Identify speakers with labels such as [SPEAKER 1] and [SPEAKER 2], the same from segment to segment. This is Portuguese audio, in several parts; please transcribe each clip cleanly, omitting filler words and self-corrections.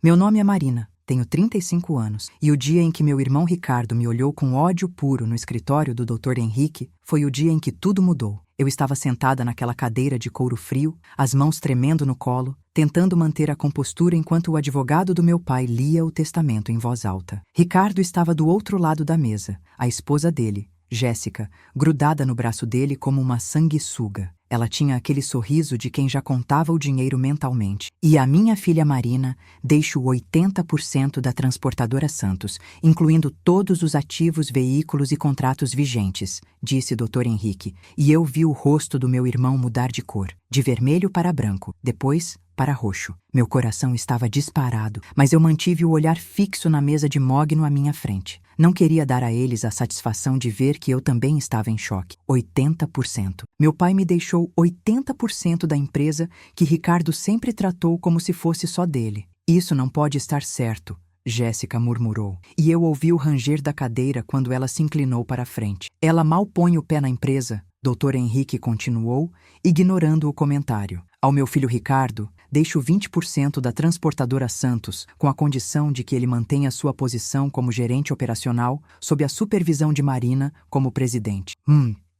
[SPEAKER 1] Meu nome é Marina, tenho 35 anos, e o dia em que meu irmão Ricardo me olhou com ódio puro no escritório do Dr. Henrique foi o dia em que tudo mudou. Eu estava sentada naquela cadeira de couro frio, as mãos tremendo no colo, tentando manter a compostura enquanto o advogado do meu pai lia o testamento em voz alta. Ricardo estava do outro lado da mesa, a esposa dele, Jéssica, grudada no braço dele como uma sanguessuga. Ela tinha aquele sorriso de quem já contava o dinheiro mentalmente. E a minha filha Marina deixa o 80% da Transportadora Santos, incluindo todos os ativos, veículos e contratos vigentes, disse Dr. Henrique. E eu vi o rosto do meu irmão mudar de cor, de vermelho para branco, depois para roxo. Meu coração estava disparado, mas eu mantive o olhar fixo na mesa de mogno à minha frente. Não queria dar a eles a satisfação de ver que eu também estava em choque. 80%. Meu pai me deixou 80% da empresa que Ricardo sempre tratou como se fosse só dele. Isso não pode estar certo, Jéssica murmurou. E eu ouvi o ranger da cadeira quando ela se inclinou para a frente. Ela mal põe o pé na empresa, Dr. Henrique continuou, ignorando o comentário. Ao meu filho Ricardo, deixo 20% da Transportadora Santos, com a condição de que ele mantenha sua posição como gerente operacional, sob a supervisão de Marina como presidente.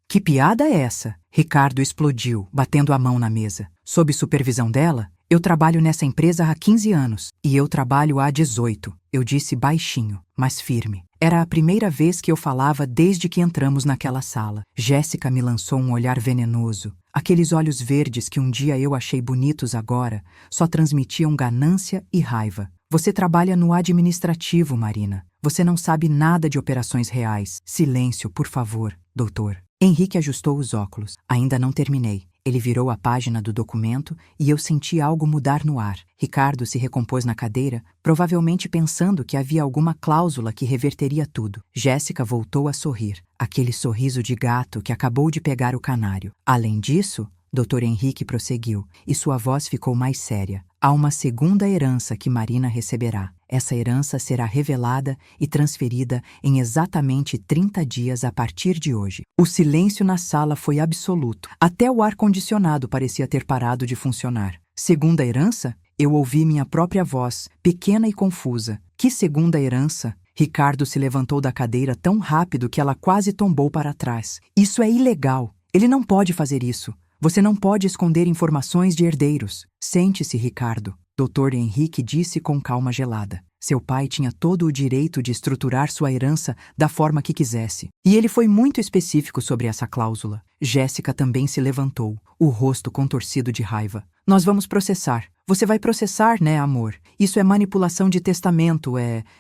[SPEAKER 1] Que piada é essa? Ricardo explodiu, batendo a mão na mesa. Sob supervisão dela? Eu trabalho nessa empresa há 15 anos. E eu trabalho há 18. Eu disse baixinho, mas firme. Era a primeira vez que eu falava desde que entramos naquela sala. Jéssica me lançou um olhar venenoso. Aqueles olhos verdes que um dia eu achei bonitos agora só transmitiam ganância e raiva. Você trabalha no administrativo, Marina. Você não sabe nada de operações reais. Silêncio, por favor, doutor. Henrique ajustou os óculos. Ainda não terminei. Ele virou a página do documento e eu senti algo mudar no ar. Ricardo se recompôs na cadeira, provavelmente pensando que havia alguma cláusula que reverteria tudo. Jéssica voltou a sorrir, aquele sorriso de gato que acabou de pegar o canário. Além disso, Dr. Henrique prosseguiu, e sua voz ficou mais séria. Há uma segunda herança que Marina receberá. Essa herança será revelada e transferida em exatamente 30 dias a partir de hoje. O silêncio na sala foi absoluto. Até o ar-condicionado parecia ter parado de funcionar. Segunda herança? Eu ouvi minha própria voz, pequena e confusa. Que segunda herança? Ricardo se levantou da cadeira tão rápido que ela quase tombou para trás. Isso é ilegal. Ele não pode fazer isso. Você não pode esconder informações de herdeiros. Sente-se, Ricardo. Dr. Henrique disse com calma gelada. Seu pai tinha todo o direito de estruturar sua herança da forma que quisesse. E ele foi muito específico sobre essa cláusula. Jéssica também se levantou, o rosto contorcido de raiva. Nós vamos processar. Você vai processar, né, amor? Isso é manipulação de testamento, é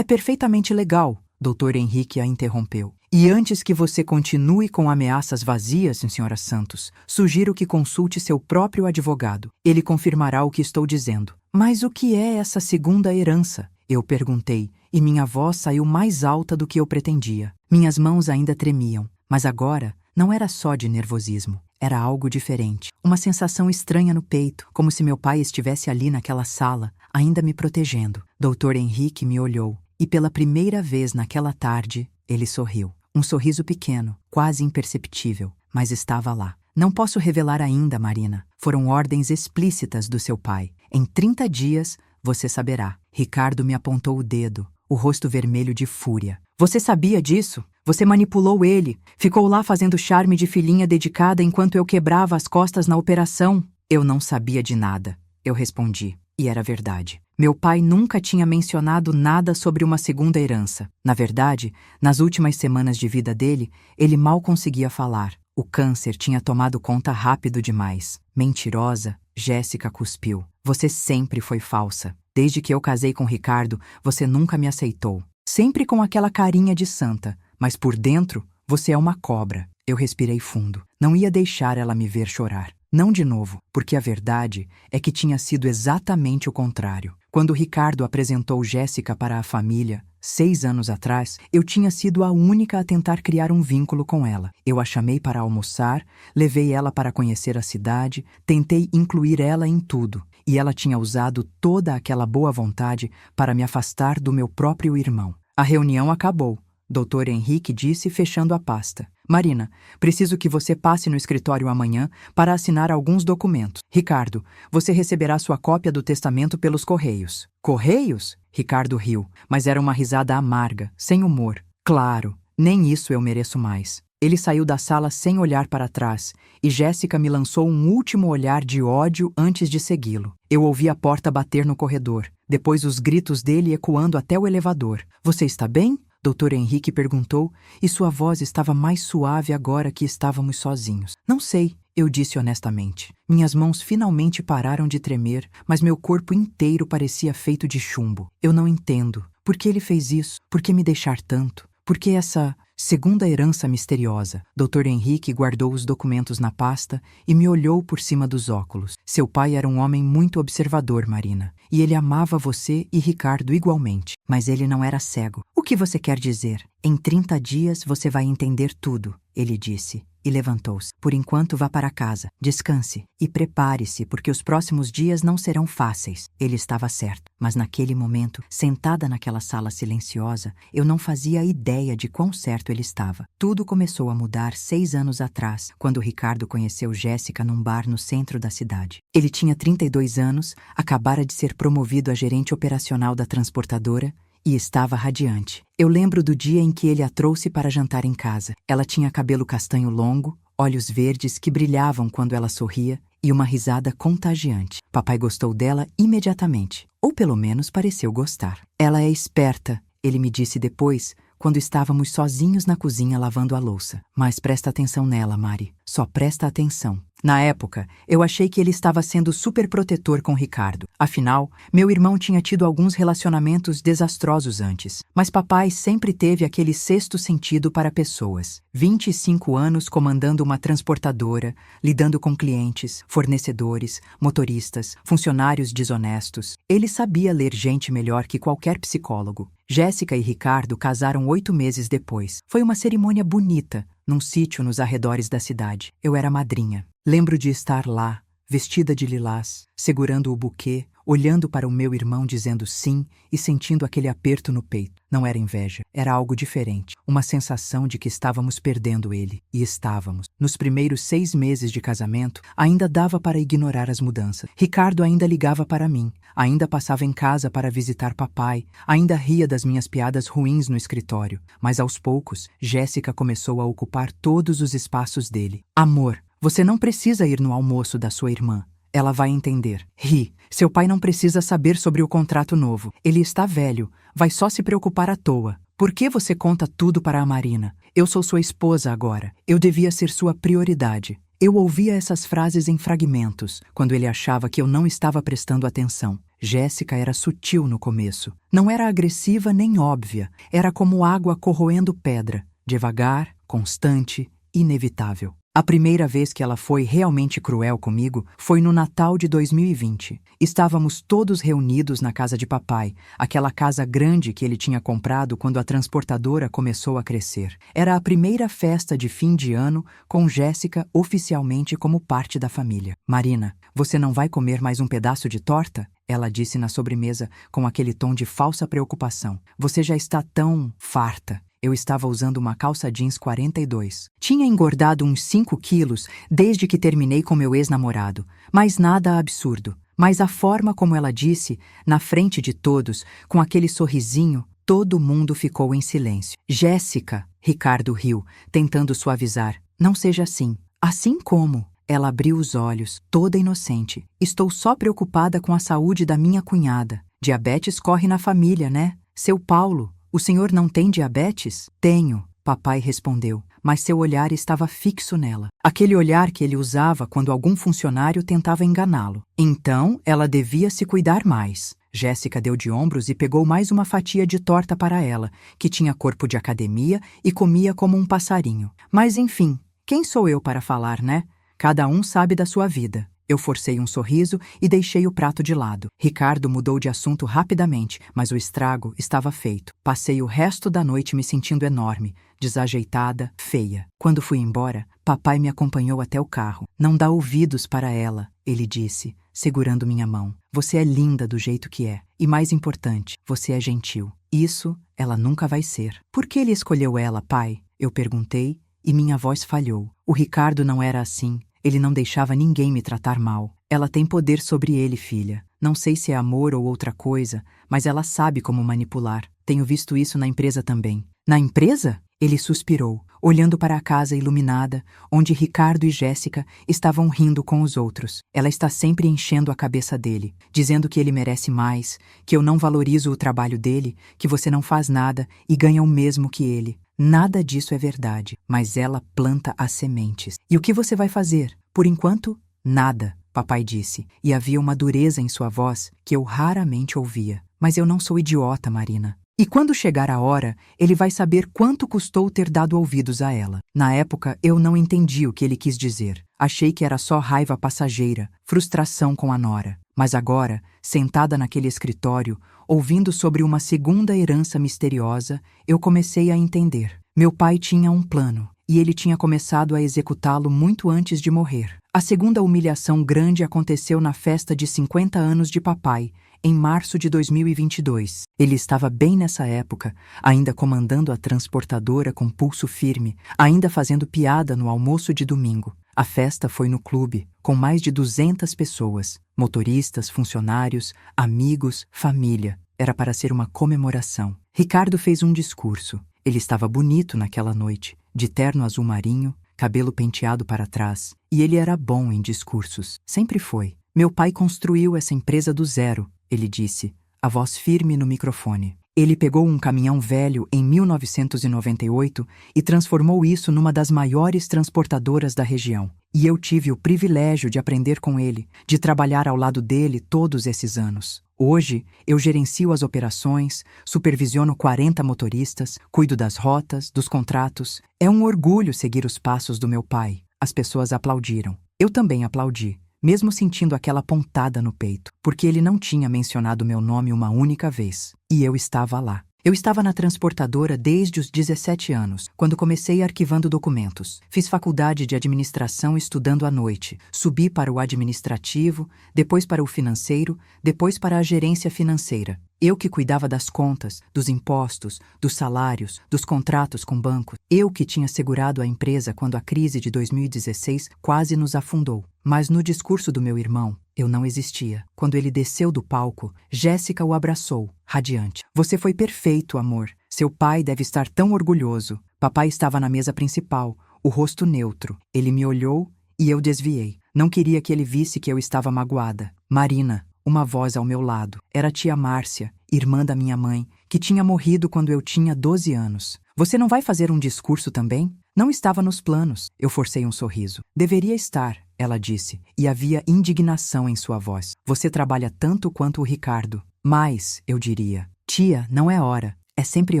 [SPEAKER 1] perfeitamente legal. Dr. Henrique a interrompeu. E antes que você continue com ameaças vazias, Sra. Santos, sugiro que consulte seu próprio advogado. Ele confirmará o que estou dizendo. Mas o que é essa segunda herança? Eu perguntei, e minha voz saiu mais alta do que eu pretendia. Minhas mãos ainda tremiam, mas agora não era só de nervosismo. Era algo diferente. Uma sensação estranha no peito, como se meu pai estivesse ali naquela sala, ainda me protegendo. Dr. Henrique me olhou, e pela primeira vez naquela tarde, ele sorriu. Um sorriso pequeno, quase imperceptível, mas estava lá. Não posso revelar ainda, Marina. Foram ordens explícitas do seu pai. Em 30 dias, você saberá. Ricardo me apontou o dedo, o rosto vermelho de fúria. Você sabia disso? Você manipulou ele. Ficou lá fazendo charme de filhinha dedicada enquanto eu quebrava as costas na operação. Eu não sabia de nada, eu respondi. E era verdade. Meu pai nunca tinha mencionado nada sobre uma segunda herança. Na verdade, nas últimas semanas de vida dele, ele mal conseguia falar. O câncer tinha tomado conta rápido demais. Mentirosa, Jéssica cuspiu. Você sempre foi falsa. Desde que eu casei com Ricardo, você nunca me aceitou. Sempre com aquela carinha de santa, mas por dentro, você é uma cobra. Eu respirei fundo. Não ia deixar ela me ver chorar. Não de novo, porque a verdade é que tinha sido exatamente o contrário. Quando Ricardo apresentou Jéssica para a família, 6 anos atrás, eu tinha sido a única a tentar criar um vínculo com ela. Eu a chamei para almoçar, levei ela para conhecer a cidade, tentei incluir ela em tudo. E ela tinha usado toda aquela boa vontade para me afastar do meu próprio irmão. A reunião acabou, Dr. Henrique disse fechando a pasta. Marina, preciso que você passe no escritório amanhã para assinar alguns documentos. Ricardo, você receberá sua cópia do testamento pelos correios. Correios? Ricardo riu, mas era uma risada amarga, sem humor. Claro, nem isso eu mereço mais. Ele saiu da sala sem olhar para trás, e Jéssica me lançou um último olhar de ódio antes de segui-lo. Eu ouvi a porta bater no corredor, depois os gritos dele ecoando até o elevador. Você está bem? Dr. Henrique perguntou, e sua voz estava mais suave agora que estávamos sozinhos. Não sei, eu disse honestamente. Minhas mãos finalmente pararam de tremer, mas meu corpo inteiro parecia feito de chumbo. Eu não entendo. Por que ele fez isso? Por que me deixar tanto? Por que essa segunda herança misteriosa? Dr. Henrique guardou os documentos na pasta e me olhou por cima dos óculos. Seu pai era um homem muito observador, Marina, e ele amava você e Ricardo igualmente. Mas ele não era cego. O que você quer dizer? Em 30 dias você vai entender tudo, ele disse. E levantou-se. Por enquanto vá para casa, descanse e prepare-se, porque os próximos dias não serão fáceis. Ele estava certo, mas naquele momento, sentada naquela sala silenciosa, eu não fazia ideia de quão certo ele estava. Tudo começou a mudar 6 anos atrás, quando Ricardo conheceu Jéssica num bar no centro da cidade. Ele tinha 32 anos, acabara de ser promovido a gerente operacional da transportadora e estava radiante. Eu lembro do dia em que ele a trouxe para jantar em casa. Ela tinha cabelo castanho longo, olhos verdes que brilhavam quando ela sorria e uma risada contagiante. Papai gostou dela imediatamente, ou pelo menos pareceu gostar. Ela é esperta, ele me disse depois, quando estávamos sozinhos na cozinha lavando a louça. Mas presta atenção nela, Mari. Só presta atenção. Na época, eu achei que ele estava sendo super protetor com Ricardo. Afinal, meu irmão tinha tido alguns relacionamentos desastrosos antes. Mas papai sempre teve aquele sexto sentido para pessoas. 25 anos comandando uma transportadora, lidando com clientes, fornecedores, motoristas, funcionários desonestos. Ele sabia ler gente melhor que qualquer psicólogo. Jéssica e Ricardo casaram 8 meses depois. Foi uma cerimônia bonita, num sítio nos arredores da cidade. Eu era madrinha. Lembro de estar lá, vestida de lilás, segurando o buquê, olhando para o meu irmão dizendo sim e sentindo aquele aperto no peito. Não era inveja, era algo diferente. Uma sensação de que estávamos perdendo ele. E estávamos. Nos primeiros 6 meses de casamento, ainda dava para ignorar as mudanças. Ricardo ainda ligava para mim, ainda passava em casa para visitar papai, ainda ria das minhas piadas ruins no escritório. Mas aos poucos, Jéssica começou a ocupar todos os espaços dele. Amor, você não precisa ir no almoço da sua irmã. Ela vai entender. Ri. Seu pai não precisa saber sobre o contrato novo. Ele está velho. Vai só se preocupar à toa. Por que você conta tudo para a Marina? Eu sou sua esposa agora. Eu devia ser sua prioridade. Eu ouvia essas frases em fragmentos, quando ele achava que eu não estava prestando atenção. Jéssica era sutil no começo. Não era agressiva nem óbvia. Era como água corroendo pedra. Devagar, constante, inevitável. A primeira vez que ela foi realmente cruel comigo foi no Natal de 2020. Estávamos todos reunidos na casa de papai, aquela casa grande que ele tinha comprado quando a transportadora começou a crescer. Era a primeira festa de fim de ano com Jéssica oficialmente como parte da família. Marina, você não vai comer mais um pedaço de torta? Ela disse na sobremesa com aquele tom de falsa preocupação. Você já está tão farta. Eu estava usando uma calça jeans 42. Tinha engordado uns 5 quilos desde que terminei com meu ex-namorado, mas nada absurdo. Mas a forma como ela disse, na frente de todos, com aquele sorrisinho, todo mundo ficou em silêncio. Jéssica, Ricardo riu, tentando suavizar. Não seja assim. Assim como? Ela abriu os olhos, toda inocente. Estou só preocupada com a saúde da minha cunhada. Diabetes corre na família, né? Seu Paulo. O senhor não tem diabetes? Tenho, papai respondeu, mas seu olhar estava fixo nela. Aquele olhar que ele usava quando algum funcionário tentava enganá-lo. Então, ela devia se cuidar mais. Jéssica deu de ombros e pegou mais uma fatia de torta para ela, que tinha corpo de academia e comia como um passarinho. Mas enfim, quem sou eu para falar, né? Cada um sabe da sua vida. Eu forcei um sorriso e deixei o prato de lado. Ricardo mudou de assunto rapidamente, mas o estrago estava feito. Passei o resto da noite me sentindo enorme, desajeitada, feia. Quando fui embora, papai me acompanhou até o carro. Não dá ouvidos para ela, ele disse, segurando minha mão. Você é linda do jeito que é. E mais importante, você é gentil. Isso ela nunca vai ser. Por que ele escolheu ela, pai? Eu perguntei, e minha voz falhou. O Ricardo não era assim. Ele não deixava ninguém me tratar mal. Ela tem poder sobre ele, filha. Não sei se é amor ou outra coisa, mas ela sabe como manipular. Tenho visto isso na empresa também. Na empresa? Ele suspirou, olhando para a casa iluminada, onde Ricardo e Jéssica estavam rindo com os outros. Ela está sempre enchendo a cabeça dele, dizendo que ele merece mais, que eu não valorizo o trabalho dele, que você não faz nada e ganha o mesmo que ele. Nada disso é verdade, mas ela planta as sementes. E o que você vai fazer? Por enquanto, nada, papai disse, e havia uma dureza em sua voz que eu raramente ouvia. Mas eu não sou idiota, Marina. E quando chegar a hora, ele vai saber quanto custou ter dado ouvidos a ela. Na época, eu não entendi o que ele quis dizer. Achei que era só raiva passageira, frustração com a nora. Mas agora, sentada naquele escritório, ouvindo sobre uma segunda herança misteriosa, eu comecei a entender. Meu pai tinha um plano, e ele tinha começado a executá-lo muito antes de morrer. A segunda humilhação grande aconteceu na festa de 50 anos de papai, em março de 2022. Ele estava bem nessa época, ainda comandando a transportadora com pulso firme, ainda fazendo piada no almoço de domingo. A festa foi no clube, com mais de 200 pessoas, motoristas, funcionários, amigos, família. Era para ser uma comemoração. Ricardo fez um discurso. Ele estava bonito naquela noite, de terno azul marinho, cabelo penteado para trás, e ele era bom em discursos. Sempre foi. Meu pai construiu essa empresa do zero, ele disse, a voz firme no microfone. Ele pegou um caminhão velho em 1998 e transformou isso numa das maiores transportadoras da região. E eu tive o privilégio de aprender com ele, de trabalhar ao lado dele todos esses anos. Hoje, eu gerencio as operações, supervisiono 40 motoristas, cuido das rotas, dos contratos. É um orgulho seguir os passos do meu pai. As pessoas aplaudiram. Eu também aplaudi, mesmo sentindo aquela pontada no peito, porque ele não tinha mencionado meu nome uma única vez. E eu estava lá. Eu estava na transportadora desde os 17 anos, quando comecei arquivando documentos. Fiz faculdade de administração estudando à noite. Subi para o administrativo, depois para o financeiro, depois para a gerência financeira. Eu que cuidava das contas, dos impostos, dos salários, dos contratos com bancos. Eu que tinha segurado a empresa quando a crise de 2016 quase nos afundou. Mas no discurso do meu irmão, eu não existia. Quando ele desceu do palco, Jéssica o abraçou, radiante. Você foi perfeito, amor. Seu pai deve estar tão orgulhoso. Papai estava na mesa principal, o rosto neutro. Ele me olhou e eu desviei. Não queria que ele visse que eu estava magoada. Marina, uma voz ao meu lado. Era a tia Márcia, irmã da minha mãe, que tinha morrido quando eu tinha 12 anos. Você não vai fazer um discurso também? Não estava nos planos. Eu forcei um sorriso. Deveria estar, ela disse, e havia indignação em sua voz. Você trabalha tanto quanto o Ricardo. Mas, eu diria, tia, não é hora. É sempre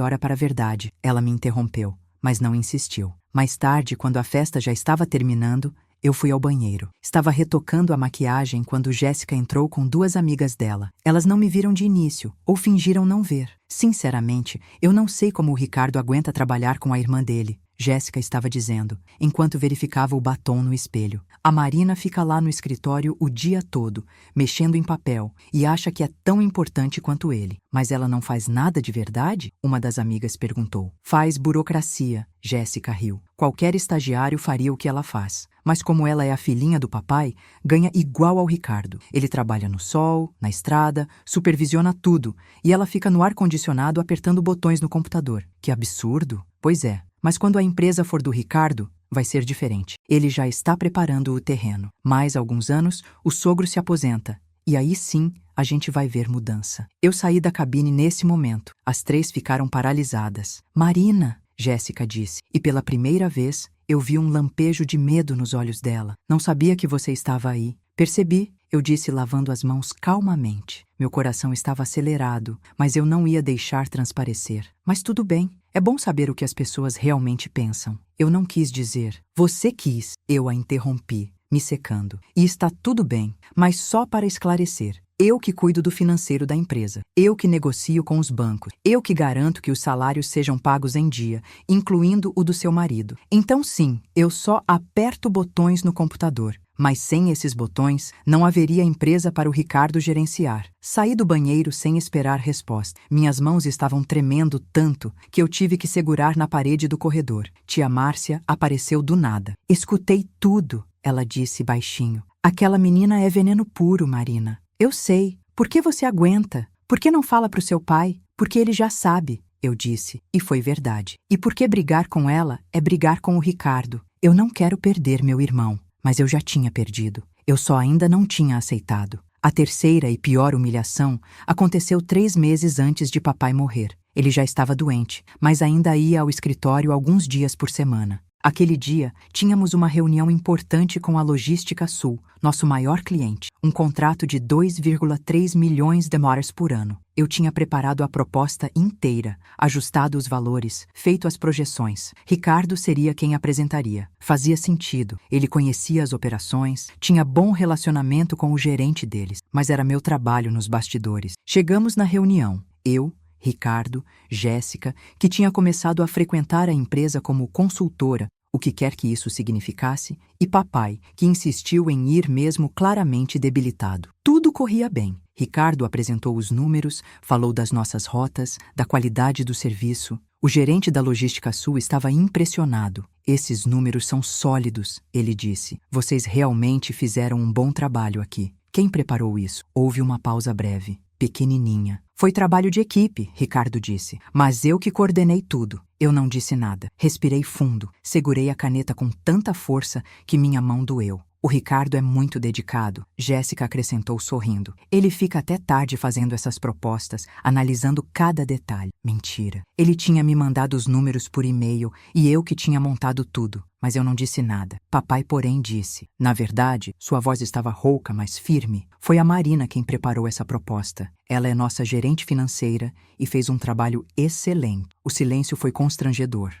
[SPEAKER 1] hora para a verdade. Ela me interrompeu, mas não insistiu. Mais tarde, quando a festa já estava terminando, eu fui ao banheiro. Estava retocando a maquiagem quando Jéssica entrou com 2 amigas dela. Elas não me viram de início, ou fingiram não ver. Sinceramente, eu não sei como o Ricardo aguenta trabalhar com a irmã dele. Jéssica estava dizendo, enquanto verificava o batom no espelho. A Marina fica lá no escritório o dia todo, mexendo em papel, e acha que é tão importante quanto ele. Mas ela não faz nada de verdade? Uma das amigas perguntou. Faz burocracia, Jéssica riu. Qualquer estagiário faria o que ela faz. Mas como ela é a filhinha do papai, ganha igual ao Ricardo. Ele trabalha no sol, na estrada, supervisiona tudo, e ela fica no ar-condicionado apertando botões no computador. Que absurdo! Pois é. Mas quando a empresa for do Ricardo, vai ser diferente. Ele já está preparando o terreno. Mais alguns anos, o sogro se aposenta. E aí sim, a gente vai ver mudança. Eu saí da cabine nesse momento. As 3 ficaram paralisadas. Marina, Jéssica disse. E pela primeira vez, eu vi um lampejo de medo nos olhos dela. Não sabia que você estava aí. Percebi, eu disse lavando as mãos calmamente. Meu coração estava acelerado, mas eu não ia deixar transparecer. Mas tudo bem. É bom saber o que as pessoas realmente pensam. Eu não quis dizer. Você quis. Eu a interrompi, me secando. E está tudo bem, mas só para esclarecer. Eu que cuido do financeiro da empresa. Eu que negocio com os bancos. Eu que garanto que os salários sejam pagos em dia, incluindo o do seu marido. Então sim, eu só aperto botões no computador. Mas sem esses botões, não haveria empresa para o Ricardo gerenciar. Saí do banheiro sem esperar resposta. Minhas mãos estavam tremendo tanto que eu tive que segurar na parede do corredor. Tia Márcia apareceu do nada. Escutei tudo, ela disse baixinho. Aquela menina é veneno puro, Marina. Eu sei. Por que você aguenta? Por que não fala para o seu pai? Porque ele já sabe, eu disse. E foi verdade. E por que brigar com ela é brigar com o Ricardo? Eu não quero perder meu irmão. Mas eu já tinha perdido. Eu só ainda não tinha aceitado. A terceira e pior humilhação aconteceu 3 meses antes de papai morrer. Ele já estava doente, mas ainda ia ao escritório alguns dias por semana. Aquele dia, tínhamos uma reunião importante com a Logística Sul, nosso maior cliente, um contrato de 2,3 milhões de dólares por ano. Eu tinha preparado a proposta inteira, ajustado os valores, feito as projeções. Ricardo seria quem apresentaria. Fazia sentido. Ele conhecia as operações, tinha bom relacionamento com o gerente deles, mas era meu trabalho nos bastidores. Chegamos na reunião. Eu, Ricardo, Jéssica, que tinha começado a frequentar a empresa como consultora, o que quer que isso significasse, e papai, que insistiu em ir mesmo claramente debilitado. Tudo corria bem. Ricardo apresentou os números, falou das nossas rotas, da qualidade do serviço. O gerente da Logística Sul estava impressionado. Esses números são sólidos, ele disse. Vocês realmente fizeram um bom trabalho aqui. Quem preparou isso? Houve uma pausa breve. Pequenininha. Foi trabalho de equipe, Ricardo disse. Mas eu que coordenei tudo. Eu não disse nada. Respirei fundo. Segurei a caneta com tanta força que minha mão doeu. O Ricardo é muito dedicado, Jéssica acrescentou sorrindo. Ele fica até tarde fazendo essas propostas, analisando cada detalhe. Mentira. Ele tinha me mandado os números por e-mail e eu que tinha montado tudo. Mas eu não disse nada. Papai, porém, disse. Na verdade, sua voz estava rouca, mas firme. Foi a Marina quem preparou essa proposta. Ela é nossa gerente financeira e fez um trabalho excelente. O silêncio foi constrangedor.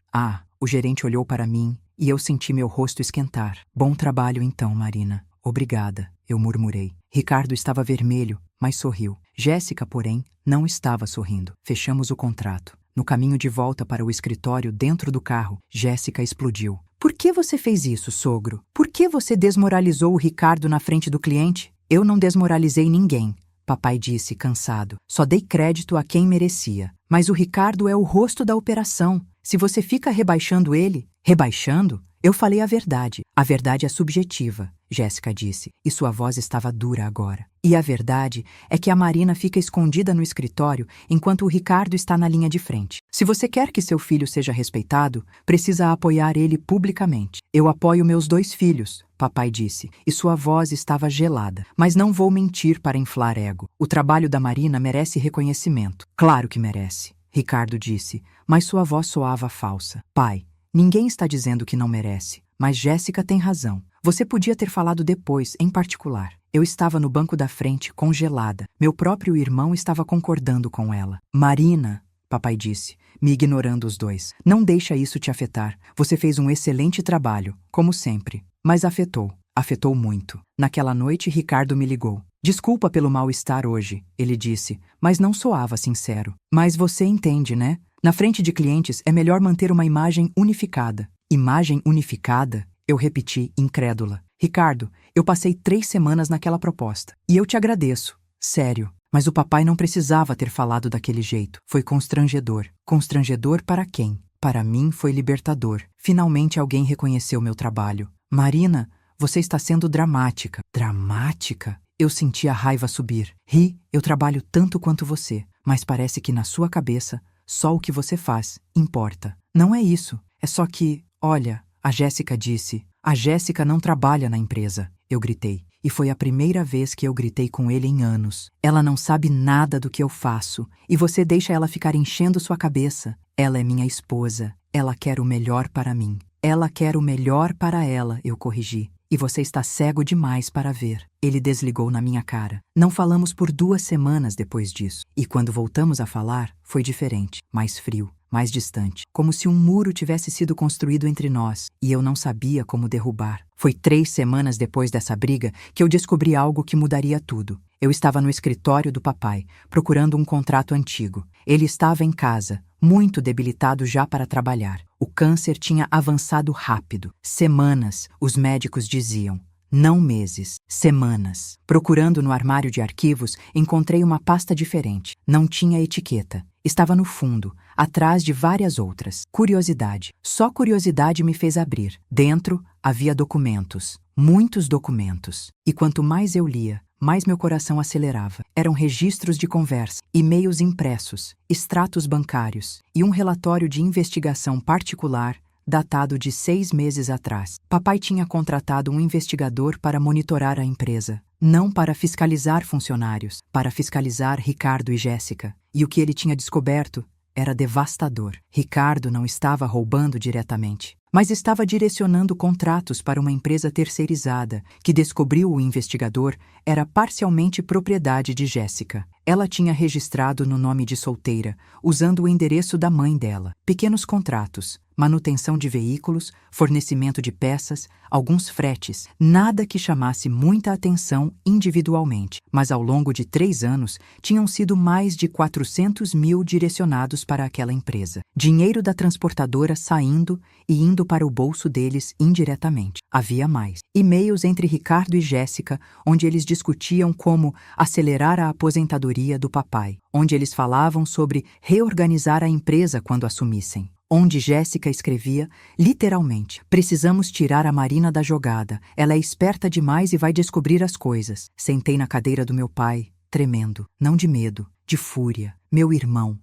[SPEAKER 1] O gerente olhou para mim e eu senti meu rosto esquentar. Bom trabalho então, Marina. Obrigada, eu murmurei. Ricardo estava vermelho, mas sorriu. Jéssica, porém, não estava sorrindo. Fechamos o contrato. No caminho de volta para o escritório, dentro do carro, Jéssica explodiu. Por que você fez isso, sogro? Por que você desmoralizou o Ricardo na frente do cliente? Eu não desmoralizei ninguém, papai disse, cansado. Só dei crédito a quem merecia. Mas o Ricardo é o rosto da operação. Se você fica rebaixando ele... Rebaixando? Eu falei a verdade. A verdade é subjetiva, Jéssica disse, e sua voz estava dura agora. E a verdade é que a Marina fica escondida no escritório enquanto o Ricardo está na linha de frente. Se você quer que seu filho seja respeitado, precisa apoiar ele publicamente. Eu apoio meus 2 filhos, papai disse, e sua voz estava gelada. Mas não vou mentir para inflar ego. O trabalho da Marina merece reconhecimento. Claro que merece, Ricardo disse, mas sua voz soava falsa. Pai, ninguém está dizendo que não merece, mas Jéssica tem razão. Você podia ter falado depois, em particular. Eu estava no banco da frente, congelada. Meu próprio irmão estava concordando com ela. Marina, papai disse, me ignorando os dois. Não deixa isso te afetar. Você fez um excelente trabalho, como sempre. Mas afetou. Afetou muito. Naquela noite, Ricardo me ligou. Desculpa pelo mal-estar hoje, ele disse, mas não soava sincero. Mas você entende, né? Na frente de clientes é melhor manter uma imagem unificada. Imagem unificada? Eu repeti, incrédula. Ricardo, eu passei 3 semanas naquela proposta. E eu te agradeço. Sério. Mas o papai não precisava ter falado daquele jeito. Foi constrangedor. Constrangedor para quem? Para mim foi libertador. Finalmente alguém reconheceu meu trabalho. Marina, você está sendo dramática. Dramática? Eu senti a raiva subir. Eu trabalho tanto quanto você. Mas parece que na sua cabeça, só o que você faz importa. Não é isso. É só que, olha, a Jéssica disse. A Jéssica não trabalha na empresa. Eu gritei. E foi a primeira vez que eu gritei com ele em anos. Ela não sabe nada do que eu faço. E você deixa ela ficar enchendo sua cabeça. Ela é minha esposa. Ela quer o melhor para mim. Ela quer o melhor para ela, eu corrigi. E você está cego demais para ver. Ele desligou na minha cara. Não falamos por 2 semanas depois disso. E quando voltamos a falar, foi diferente. Mais frio, mais distante, como se um muro tivesse sido construído entre nós, e eu não sabia como derrubar. Foi 3 semanas depois dessa briga que eu descobri algo que mudaria tudo. Eu estava no escritório do papai, procurando um contrato antigo. Ele estava em casa, muito debilitado já para trabalhar. O câncer tinha avançado rápido. Semanas, os médicos diziam. Não meses, semanas. Procurando no armário de arquivos, encontrei uma pasta diferente. Não tinha etiqueta. Estava no fundo, atrás de várias outras. Curiosidade. Só curiosidade me fez abrir. Dentro havia documentos. Muitos documentos. E quanto mais eu lia, mais meu coração acelerava. Eram registros de conversa, e-mails impressos, extratos bancários e um relatório de investigação particular datado de 6 meses atrás. Papai tinha contratado um investigador para monitorar a empresa, não para fiscalizar funcionários, para fiscalizar Ricardo e Jéssica. E o que ele tinha descoberto era devastador. Ricardo não estava roubando diretamente, mas estava direcionando contratos para uma empresa terceirizada, que descobriu o investigador era parcialmente propriedade de Jéssica. Ela tinha registrado no nome de solteira, usando o endereço da mãe dela. Pequenos contratos, manutenção de veículos, fornecimento de peças, alguns fretes, nada que chamasse muita atenção individualmente. Mas ao longo de 3 anos, tinham sido mais de 400 mil direcionados para aquela empresa. Dinheiro da transportadora saindo e indo para o bolso deles indiretamente. Havia mais. E-mails entre Ricardo e Jéssica, onde eles discutiam como acelerar a aposentadoria do papai, onde eles falavam sobre reorganizar a empresa quando assumissem. Onde Jéssica escrevia, literalmente, precisamos tirar a Marina da jogada, ela é esperta demais e vai descobrir as coisas. Sentei na cadeira do meu pai, tremendo, não de medo, de fúria. Meu irmão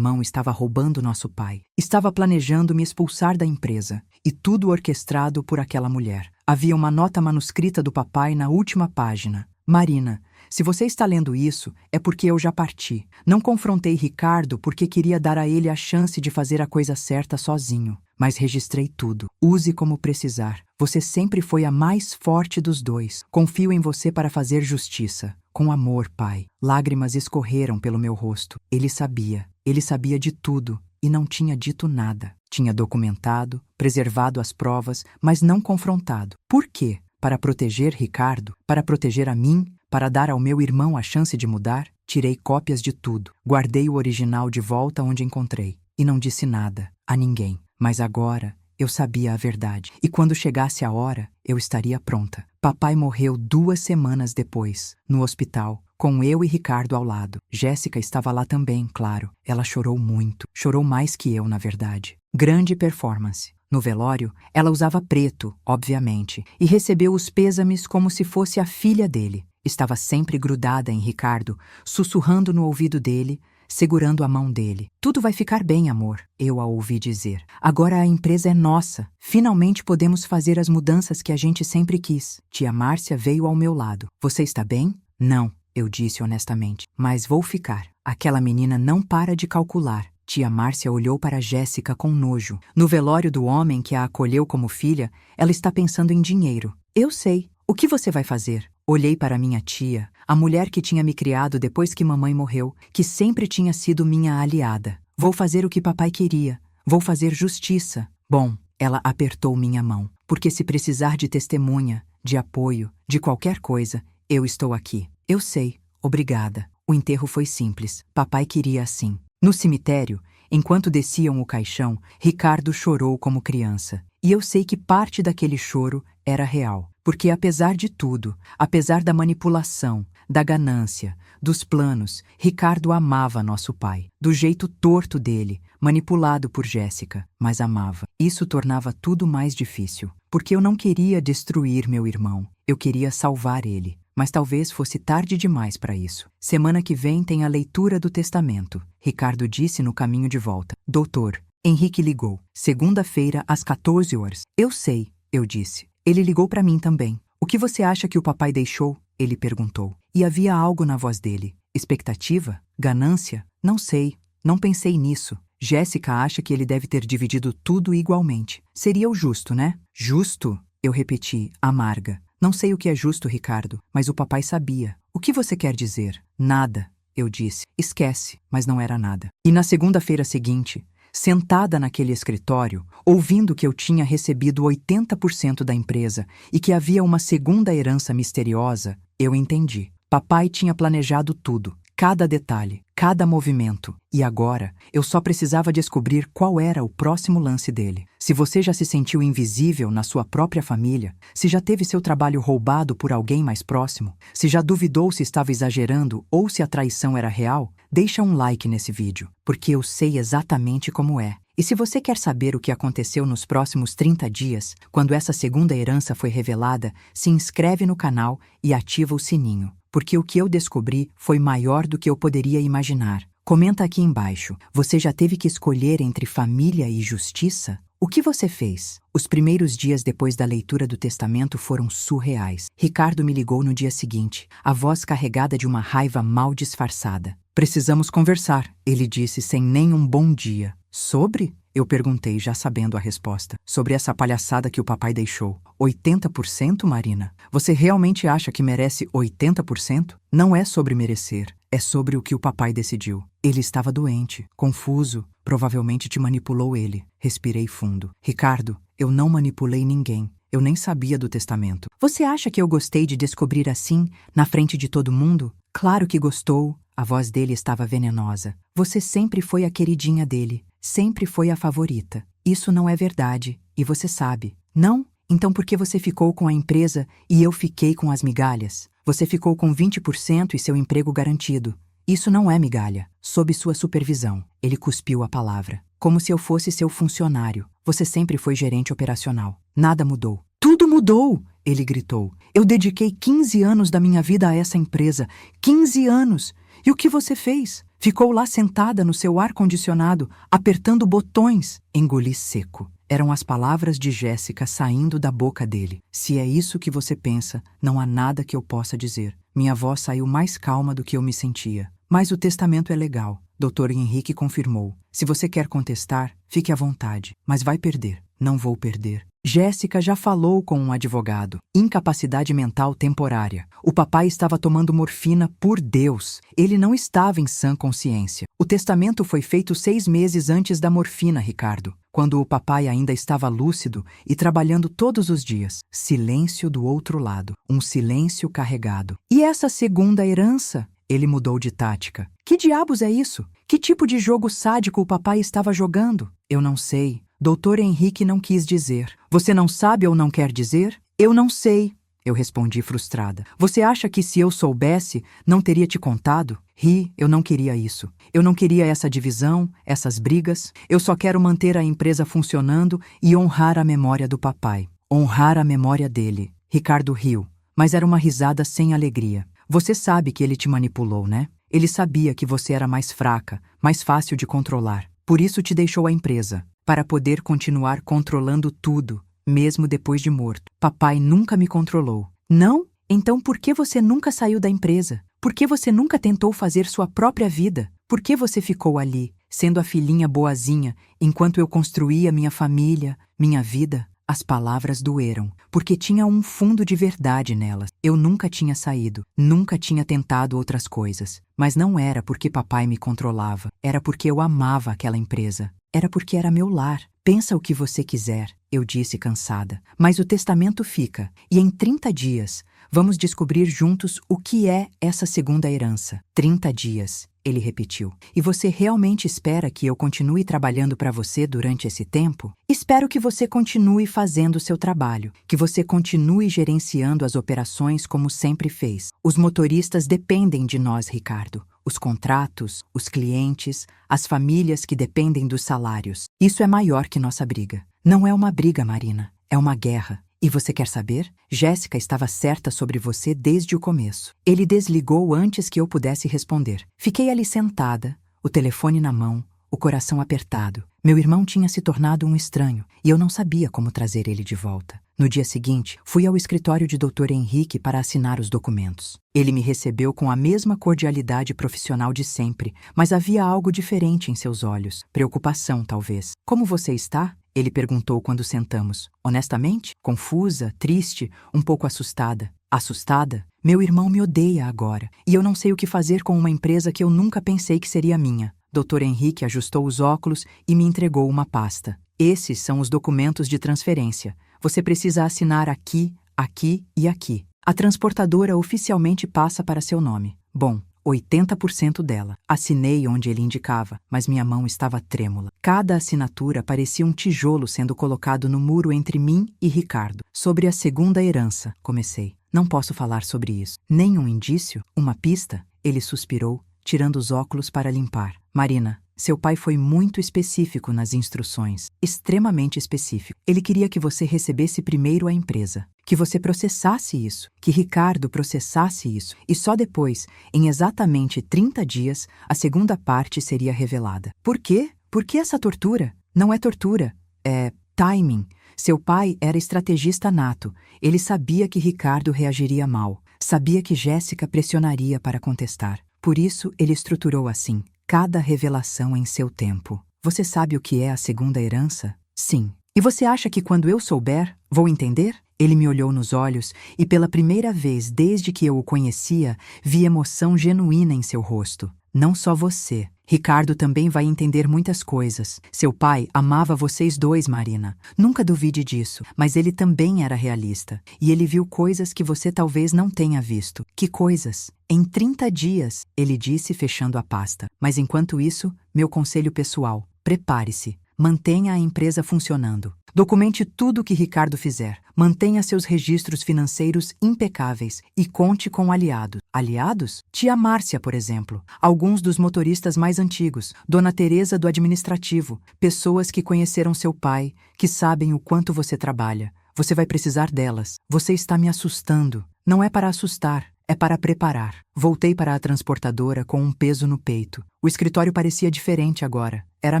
[SPEAKER 1] estava roubando nosso pai. Estava planejando me expulsar da empresa, e tudo orquestrado por aquela mulher. Havia uma nota manuscrita do papai na última página. Marina, se você está lendo isso, é porque eu já parti. Não confrontei Ricardo porque queria dar a ele a chance de fazer a coisa certa sozinho. Mas registrei tudo. Use como precisar. Você sempre foi a mais forte dos dois. Confio em você para fazer justiça. Com amor, pai. Lágrimas escorreram pelo meu rosto. Ele sabia de tudo e não tinha dito nada. Tinha documentado, preservado as provas, mas não confrontado. Por quê? Para proteger Ricardo? Para proteger a mim? Para dar ao meu irmão a chance de mudar? Tirei cópias de tudo. Guardei o original de volta onde encontrei. E não disse nada a ninguém. Mas agora eu sabia a verdade. E quando chegasse a hora, eu estaria pronta. Papai morreu 2 semanas depois, no hospital, com eu e Ricardo ao lado. Jéssica estava lá também, claro. Ela chorou muito. Chorou mais que eu, na verdade. Grande performance. No velório, ela usava preto, obviamente, e recebeu os pêsames como se fosse a filha dele. Estava sempre grudada em Ricardo, sussurrando no ouvido dele, segurando a mão dele. Tudo vai ficar bem, amor, eu a ouvi dizer. Agora a empresa é nossa. Finalmente podemos fazer as mudanças que a gente sempre quis. Tia Márcia veio ao meu lado. Você está bem? Não, eu disse honestamente. Mas vou ficar. Aquela menina não para de calcular. Tia Márcia olhou para Jéssica com nojo. No velório do homem que a acolheu como filha, ela está pensando em dinheiro. Eu sei. O que você vai fazer? Olhei para minha tia, a mulher que tinha me criado depois que mamãe morreu, que sempre tinha sido minha aliada. Vou fazer o que papai queria. Vou fazer justiça. Bom, ela apertou minha mão. Porque se precisar de testemunha, de apoio, de qualquer coisa, eu estou aqui. Eu sei. Obrigada. O enterro foi simples. Papai queria assim. No cemitério, enquanto desciam o caixão, Ricardo chorou como criança. E eu sei que parte daquele choro era real. Porque apesar de tudo, apesar da manipulação, da ganância, dos planos, Ricardo amava nosso pai. Do jeito torto dele, manipulado por Jéssica, mas amava. Isso tornava tudo mais difícil. Porque eu não queria destruir meu irmão. Eu queria salvar ele. Mas talvez fosse tarde demais para isso. Semana que vem tem a leitura do testamento, Ricardo disse no caminho de volta. Doutor, Henrique ligou. Segunda-feira, às 14 horas. Eu sei, eu disse. Ele ligou para mim também. O que você acha que o papai deixou? Ele perguntou. E havia algo na voz dele. Expectativa? Ganância? Não sei. Não pensei nisso. Jéssica acha que ele deve ter dividido tudo igualmente. Seria o justo, né? Justo? Eu repeti, amarga. Não sei o que é justo, Ricardo, mas o papai sabia. O que você quer dizer? Nada, eu disse. Esquece, mas não era nada. E na segunda-feira seguinte, sentada naquele escritório, ouvindo que eu tinha recebido 80% da empresa e que havia uma segunda herança misteriosa, eu entendi. Papai tinha planejado tudo, cada detalhe, cada movimento, e agora eu só precisava descobrir qual era o próximo lance dele. Se você já se sentiu invisível na sua própria família, se já teve seu trabalho roubado por alguém mais próximo, se já duvidou se estava exagerando ou se a traição era real, deixa um like nesse vídeo, porque eu sei exatamente como é. E se você quer saber o que aconteceu nos próximos 30 dias, quando essa segunda herança foi revelada, se inscreve no canal e ativa o sininho, porque o que eu descobri foi maior do que eu poderia imaginar. Comenta aqui embaixo, você já teve que escolher entre família e justiça? O que você fez? Os primeiros dias depois da leitura do testamento foram surreais. Ricardo me ligou no dia seguinte, a voz carregada de uma raiva mal disfarçada. Precisamos conversar, ele disse sem nenhum bom dia. Sobre? Eu perguntei, já sabendo a resposta. Sobre essa palhaçada que o papai deixou. 80%, Marina? Você realmente acha que merece 80%? Não é sobre merecer, é sobre o que o papai decidiu. Ele estava doente, confuso, provavelmente te manipulou ele. Respirei fundo. Ricardo, eu não manipulei ninguém. Eu nem sabia do testamento. Você acha que eu gostei de descobrir assim, na frente de todo mundo? Claro que gostou. A voz dele estava venenosa. Você sempre foi a queridinha dele. Sempre foi a favorita. Isso não é verdade, e você sabe. Não? Então por que você ficou com a empresa e eu fiquei com as migalhas? Você ficou com 20% e seu emprego garantido. Isso não é migalha. Sob sua supervisão. Ele cuspiu a palavra. Como se eu fosse seu funcionário. Você sempre foi gerente operacional. Nada mudou. Tudo mudou! Ele gritou. Eu dediquei 15 anos da minha vida a essa empresa. 15 anos! E o que você fez? Ficou lá sentada no seu ar-condicionado, apertando botões. Engoli seco. Eram as palavras de Jéssica saindo da boca dele. Se é isso que você pensa, não há nada que eu possa dizer. Minha voz saiu mais calma do que eu me sentia. Mas o testamento é legal. Dr. Henrique confirmou. Se você quer contestar, fique à vontade. Mas vai perder. Não vou perder. Jéssica já falou com um advogado. Incapacidade mental temporária. O papai estava tomando morfina por Deus. Ele não estava em sã consciência. O testamento foi feito 6 meses antes da morfina, Ricardo, quando o papai ainda estava lúcido e trabalhando todos os dias. Silêncio do outro lado. Um silêncio carregado. E essa segunda herança? Ele mudou de tática. Que diabos é isso? Que tipo de jogo sádico o papai estava jogando? Eu não sei. Dr. Henrique não quis dizer. Você não sabe ou não quer dizer? Eu não sei, eu respondi frustrada. Você acha que se eu soubesse, não teria te contado? Ri, eu não queria isso. Eu não queria essa divisão, essas brigas. Eu só quero manter a empresa funcionando e honrar a memória do papai. Honrar a memória dele. Ricardo riu, mas era uma risada sem alegria. Você sabe que ele te manipulou, né? Ele sabia que você era mais fraca, mais fácil de controlar. Por isso te deixou a empresa. Para poder continuar controlando tudo, mesmo depois de morto. Papai nunca me controlou. Não? Então por que você nunca saiu da empresa? Por que você nunca tentou fazer sua própria vida? Por que você ficou ali, sendo a filhinha boazinha, enquanto eu construía minha família, minha vida? As palavras doeram, porque tinha um fundo de verdade nelas. Eu nunca tinha saído, nunca tinha tentado outras coisas. Mas não era porque papai me controlava, era porque eu amava aquela empresa. Era porque era meu lar. Pensa o que você quiser, eu disse cansada. Mas o testamento fica, e em 30 dias, vamos descobrir juntos o que é essa segunda herança. 30 dias, ele repetiu. E você realmente espera que eu continue trabalhando para você durante esse tempo? Espero que você continue fazendo o seu trabalho, que você continue gerenciando as operações como sempre fez. Os motoristas dependem de nós, Ricardo. Os contratos, os clientes, as famílias que dependem dos salários. Isso é maior que nossa briga. Não é uma briga, Marina. É uma guerra. E você quer saber? Jéssica estava certa sobre você desde o começo. Ele desligou antes que eu pudesse responder. Fiquei ali sentada, o telefone na mão, o coração apertado. Meu irmão tinha se tornado um estranho e eu não sabia como trazer ele de volta. No dia seguinte, fui ao escritório de Dr. Henrique para assinar os documentos. Ele me recebeu com a mesma cordialidade profissional de sempre, mas havia algo diferente em seus olhos. Preocupação, talvez. Como você está? Ele perguntou quando sentamos. Honestamente, confusa, triste, um pouco assustada. Assustada? Meu irmão me odeia agora, e eu não sei o que fazer com uma empresa que eu nunca pensei que seria minha. Dr. Henrique ajustou os óculos e me entregou uma pasta. Esses são os documentos de transferência. Você precisa assinar aqui, aqui e aqui. A transportadora oficialmente passa para seu nome. Bom, 80% dela. Assinei onde ele indicava, mas minha mão estava trêmula. Cada assinatura parecia um tijolo sendo colocado no muro entre mim e Ricardo. Sobre a segunda herança, comecei. Não posso falar sobre isso. Nem um indício? Uma pista? Ele suspirou, tirando os óculos para limpar. Marina, seu pai foi muito específico nas instruções. Extremamente específico. Ele queria que você recebesse primeiro a empresa. Que você processasse isso. Que Ricardo processasse isso. E só depois, em exatamente 30 dias, a segunda parte seria revelada. Por quê? Por que essa tortura? Não é tortura. É timing. Seu pai era estrategista nato. Ele sabia que Ricardo reagiria mal. Sabia que Jéssica pressionaria para contestar. Por isso, ele estruturou assim. Cada revelação em seu tempo. Você sabe o que é a segunda herança? Sim. E você acha que quando eu souber, vou entender? Ele me olhou nos olhos e pela primeira vez desde que eu o conhecia, vi emoção genuína em seu rosto. Não só você. Ricardo também vai entender muitas coisas. Seu pai amava vocês dois, Marina. Nunca duvide disso, mas ele também era realista. E ele viu coisas que você talvez não tenha visto. Que coisas? Em 30 dias, ele disse fechando a pasta. Mas enquanto isso, meu conselho pessoal, prepare-se. Mantenha a empresa funcionando. Documente tudo o que Ricardo fizer. Mantenha seus registros financeiros impecáveis e conte com aliados. Aliados? Tia Márcia, por exemplo. Alguns dos motoristas mais antigos. Dona Teresa do administrativo. Pessoas que conheceram seu pai, que sabem o quanto você trabalha. Você vai precisar delas. Você está me assustando. Não é para assustar. É para preparar. Voltei para a transportadora com um peso no peito. O escritório parecia diferente agora. Era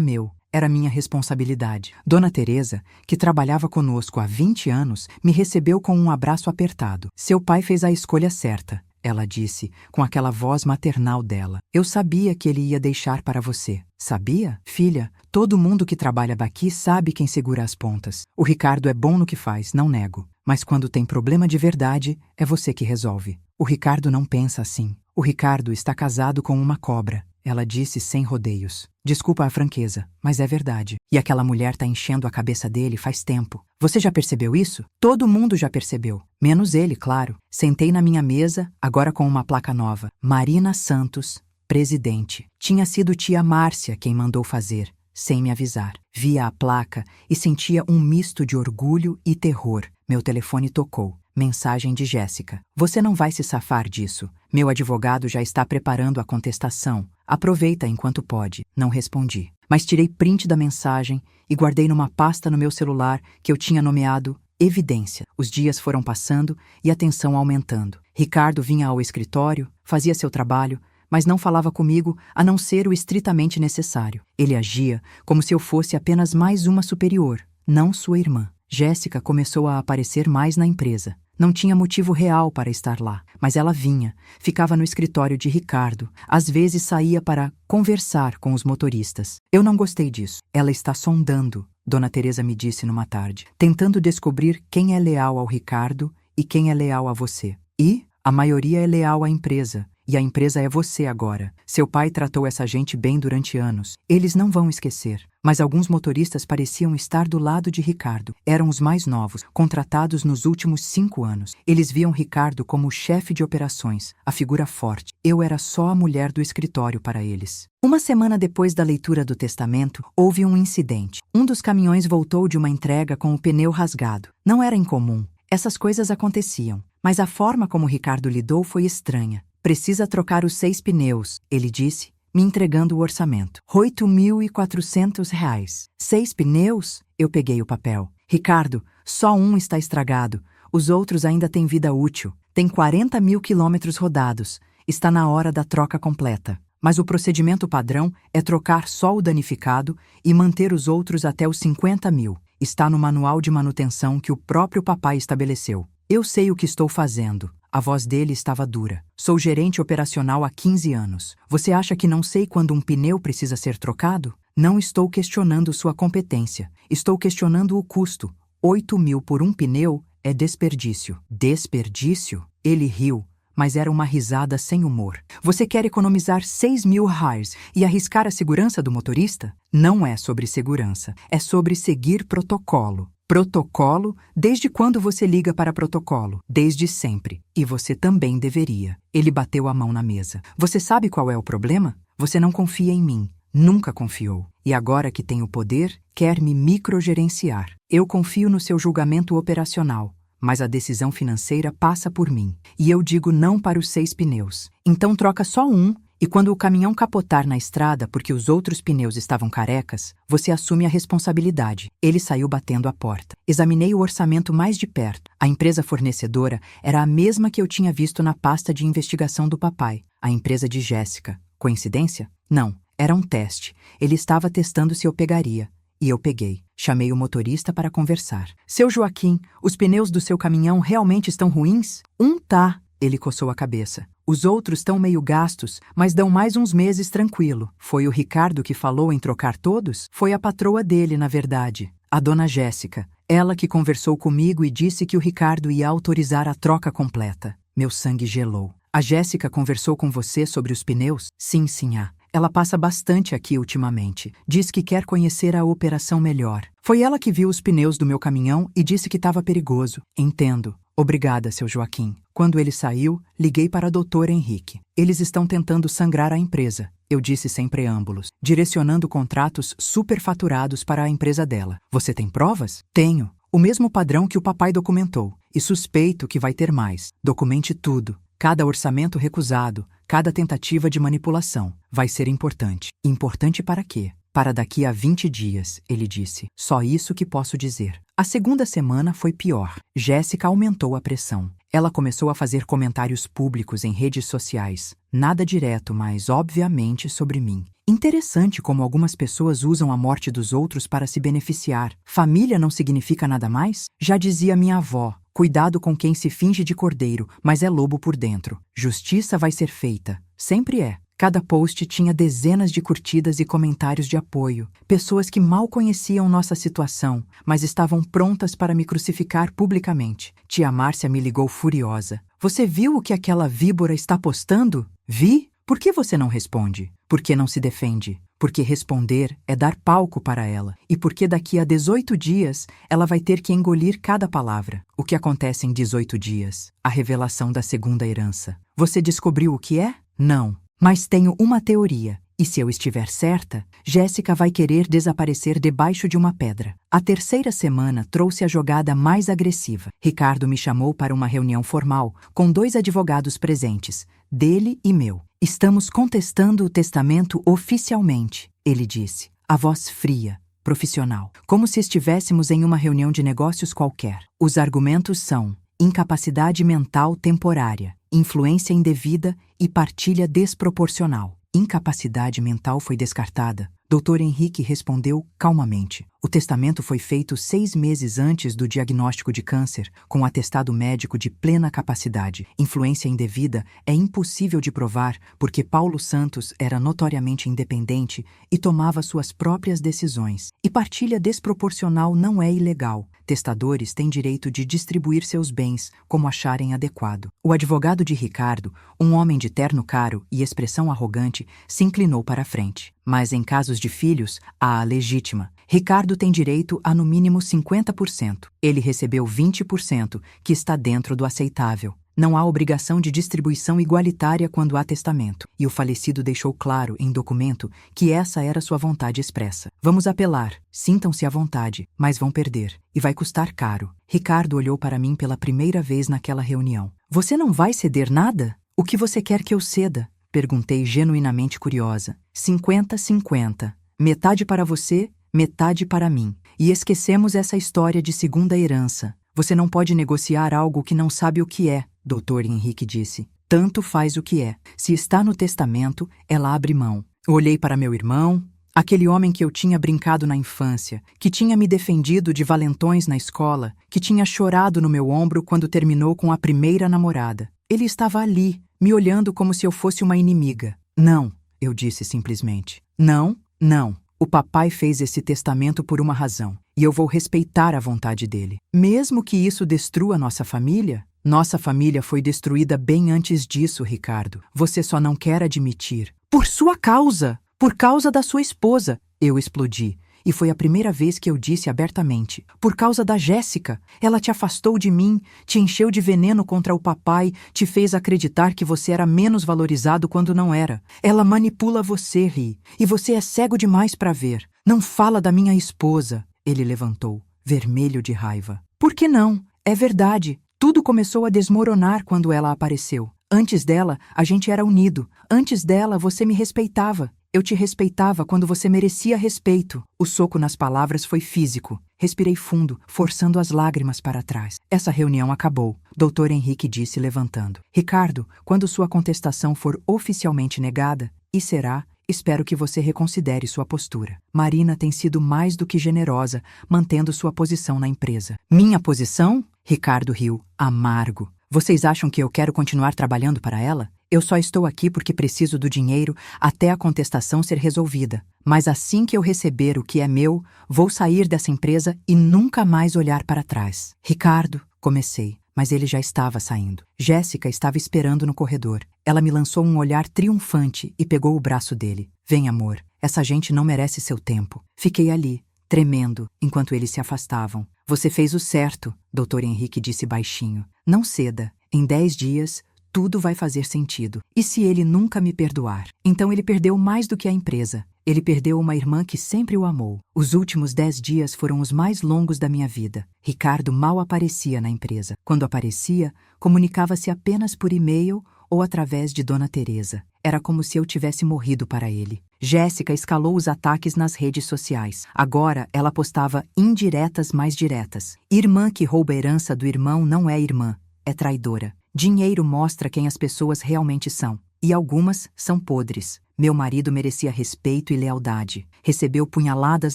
[SPEAKER 1] meu. Era minha responsabilidade. Dona Teresa, que trabalhava conosco há 20 anos, me recebeu com um abraço apertado. Seu pai fez a escolha certa, ela disse, com aquela voz maternal dela. Eu sabia que ele ia deixar para você. Sabia? Filha, todo mundo que trabalha aqui sabe quem segura as pontas. O Ricardo é bom no que faz, não nego. Mas quando tem problema de verdade, é você que resolve. O Ricardo não pensa assim. O Ricardo está casado com uma cobra. Ela disse sem rodeios. Desculpa a franqueza, mas é verdade. E aquela mulher tá enchendo a cabeça dele faz tempo. Você já percebeu isso? Todo mundo já percebeu. Menos ele, claro. Sentei na minha mesa, agora com uma placa nova. Marina Santos, presidente. Tinha sido tia Márcia quem mandou fazer, sem me avisar. Via a placa e sentia um misto de orgulho e terror. Meu telefone tocou. Mensagem de Jéssica. Você não vai se safar disso. Meu advogado já está preparando a contestação. Aproveita enquanto pode. Não respondi. Mas tirei print da mensagem e guardei numa pasta no meu celular que eu tinha nomeado Evidência. Os dias foram passando e a tensão aumentando. Ricardo vinha ao escritório, fazia seu trabalho, mas não falava comigo a não ser o estritamente necessário. Ele agia como se eu fosse apenas mais uma superior, não sua irmã. Jéssica começou a aparecer mais na empresa. Não tinha motivo real para estar lá, mas ela vinha, ficava no escritório de Ricardo, às vezes saía para conversar com os motoristas. Eu não gostei disso. Ela está sondando, Dona Teresa me disse numa tarde, tentando descobrir quem é leal ao Ricardo e quem é leal a você. E a maioria é leal à empresa. E a empresa é você agora. Seu pai tratou essa gente bem durante anos. Eles não vão esquecer. Mas alguns motoristas pareciam estar do lado de Ricardo. Eram os mais novos, contratados nos últimos 5 anos. Eles viam Ricardo como o chefe de operações, a figura forte. Eu era só a mulher do escritório para eles. Uma semana depois da leitura do testamento, houve um incidente. Um dos caminhões voltou de uma entrega com o pneu rasgado. Não era incomum. Essas coisas aconteciam. Mas a forma como Ricardo lidou foi estranha. Precisa trocar os 6 pneus, ele disse, me entregando o orçamento. R$ 8.400. 6 pneus? Eu peguei o papel. Ricardo, só um está estragado. Os outros ainda têm vida útil. Tem 40 mil quilômetros rodados. Está na hora da troca completa. Mas o procedimento padrão é trocar só o danificado e manter os outros até os 50 mil. Está no manual de manutenção que o próprio papai estabeleceu. Eu sei o que estou fazendo. A voz dele estava dura. Sou gerente operacional há 15 anos. Você acha que não sei quando um pneu precisa ser trocado? Não estou questionando sua competência. Estou questionando o custo. 8 mil por um pneu é desperdício. Desperdício? Ele riu, mas era uma risada sem humor. Você quer economizar 6.000 reais e arriscar a segurança do motorista? Não é sobre segurança, é sobre seguir protocolo. Protocolo? Desde quando você liga para protocolo? Desde sempre. E você também deveria. Ele bateu a mão na mesa. Você sabe qual é o problema? Você não confia em mim. Nunca confiou. E agora que tem o poder, quer me microgerenciar. Eu confio no seu julgamento operacional, mas a decisão financeira passa por mim. E eu digo não para os 6 pneus. Então troca só um, e quando o caminhão capotar na estrada porque os outros pneus estavam carecas, você assume a responsabilidade. Ele saiu batendo a porta. Examinei o orçamento mais de perto. A empresa fornecedora era a mesma que eu tinha visto na pasta de investigação do papai, a empresa de Jéssica. Coincidência? Não. Era um teste. Ele estava testando se eu pegaria. E eu peguei. Chamei o motorista para conversar. Seu Joaquim, os pneus do seu caminhão realmente estão ruins? Tá. Ele coçou a cabeça. Os outros estão meio gastos, mas dão mais uns meses tranquilo. Foi o Ricardo que falou em trocar todos? Foi a patroa dele, na verdade. A dona Jéssica. Ela que conversou comigo e disse que o Ricardo ia autorizar a troca completa. Meu sangue gelou. A Jéssica conversou com você sobre os pneus? Sim, sinhá. Ela passa bastante aqui ultimamente. Diz que quer conhecer a operação melhor. Foi ela que viu os pneus do meu caminhão e disse que estava perigoso. Entendo. Obrigada, seu Joaquim. Quando ele saiu, liguei para Dr. Henrique. Eles estão tentando sangrar a empresa, eu disse sem preâmbulos, direcionando contratos superfaturados para a empresa dela. Você tem provas? Tenho. O mesmo padrão que o papai documentou. E suspeito que vai ter mais. Documente tudo. Cada orçamento recusado, cada tentativa de manipulação. Vai ser importante. Importante para quê? Para daqui a 20 dias, ele disse. Só isso que posso dizer. A segunda semana foi pior. Jéssica aumentou a pressão. Ela começou a fazer comentários públicos em redes sociais. Nada direto, mas obviamente sobre mim. Interessante como algumas pessoas usam a morte dos outros para se beneficiar. Família não significa nada mais? Já dizia minha avó. Cuidado com quem se finge de cordeiro, mas é lobo por dentro. Justiça vai ser feita. Sempre é. Cada post tinha dezenas de curtidas e comentários de apoio. Pessoas que mal conheciam nossa situação, mas estavam prontas para me crucificar publicamente. Tia Márcia me ligou furiosa. Você viu o que aquela víbora está postando? Vi? Por que você não responde? Por que não se defende? Porque responder é dar palco para ela. E porque daqui a 18 dias, ela vai ter que engolir cada palavra. O que acontece em 18 dias? A revelação da segunda herança. Você descobriu o que é? Não. Mas tenho uma teoria. E se eu estiver certa, Jéssica vai querer desaparecer debaixo de uma pedra. A terceira semana trouxe a jogada mais agressiva. Ricardo me chamou para uma reunião formal, com 2 advogados presentes, dele e meu. Estamos contestando o testamento oficialmente, ele disse. A voz fria, profissional, como se estivéssemos em uma reunião de negócios qualquer. Os argumentos são incapacidade mental temporária, influência indevida e partilha desproporcional. Incapacidade mental foi descartada. Dr. Henrique respondeu calmamente. O testamento foi feito 6 meses antes do diagnóstico de câncer, com atestado médico de plena capacidade. Influência indevida é impossível de provar porque Paulo Santos era notoriamente independente e tomava suas próprias decisões. E partilha desproporcional não é ilegal. Testadores têm direito de distribuir seus bens como acharem adequado. O advogado de Ricardo, um homem de terno caro e expressão arrogante, se inclinou para a frente. Mas em casos de filhos, há a legítima. Ricardo tem direito a no mínimo 50%. Ele recebeu 20%, que está dentro do aceitável. Não há obrigação de distribuição igualitária quando há testamento. E o falecido deixou claro, em documento, que essa era sua vontade expressa. Vamos apelar. Sintam-se à vontade, mas vão perder. E vai custar caro. Ricardo olhou para mim pela primeira vez naquela reunião. Você não vai ceder nada? O que você quer que eu ceda? Perguntei genuinamente curiosa. 50-50. Metade para você, metade para mim. E esquecemos essa história de segunda herança. Você não pode negociar algo que não sabe o que é, Dr. Henrique disse. Tanto faz o que é. Se está no testamento, ela abre mão. Olhei para meu irmão, aquele homem que eu tinha brincado na infância, que tinha me defendido de valentões na escola, que tinha chorado no meu ombro quando terminou com a primeira namorada. Ele estava ali, me olhando como se eu fosse uma inimiga. Não, eu disse simplesmente. Não, não. O papai fez esse testamento por uma razão, e eu vou respeitar a vontade dele. Mesmo que isso destrua nossa família? Nossa família foi destruída bem antes disso, Ricardo. Você só não quer admitir. Por sua causa! Por causa da sua esposa! Eu explodi. E foi a primeira vez que eu disse abertamente. Por causa da Jéssica. Ela te afastou de mim, te encheu de veneno contra o papai, te fez acreditar que você era menos valorizado quando não era. Ela manipula você, Ri. E você é cego demais para ver. Não fala da minha esposa. Ele levantou, vermelho de raiva. Por que não? É verdade. Tudo começou a desmoronar quando ela apareceu. Antes dela, a gente era unido. Antes dela, você me respeitava. Eu te respeitava quando você merecia respeito. O soco nas palavras foi físico. Respirei fundo, forçando as lágrimas para trás. Essa reunião acabou. Dr. Henrique disse, levantando. Ricardo, quando sua contestação for oficialmente negada, e será, espero que você reconsidere sua postura. Marina tem sido mais do que generosa, mantendo sua posição na empresa. Minha posição? Ricardo riu, amargo. Vocês acham que eu quero continuar trabalhando para ela? Eu só estou aqui porque preciso do dinheiro até a contestação ser resolvida. Mas assim que eu receber o que é meu, vou sair dessa empresa e nunca mais olhar para trás. Ricardo, comecei, mas ele já estava saindo. Jéssica estava esperando no corredor. Ela me lançou um olhar triunfante e pegou o braço dele. Vem, amor, essa gente não merece seu tempo. Fiquei ali, tremendo, enquanto eles se afastavam. Você fez o certo, Dr. Henrique disse baixinho. Não ceda. Em 10 dias, tudo vai fazer sentido. E se ele nunca me perdoar? Então ele perdeu mais do que a empresa. Ele perdeu uma irmã que sempre o amou. Os últimos 10 dias foram os mais longos da minha vida. Ricardo mal aparecia na empresa. Quando aparecia, comunicava-se apenas por e-mail ou através de Dona Teresa. Era como se eu tivesse morrido para ele. Jéssica escalou os ataques nas redes sociais. Agora ela postava indiretas mais diretas. Irmã que rouba a herança do irmão não é irmã, é traidora. Dinheiro mostra quem as pessoas realmente são. E algumas são podres. Meu marido merecia respeito e lealdade. Recebeu punhaladas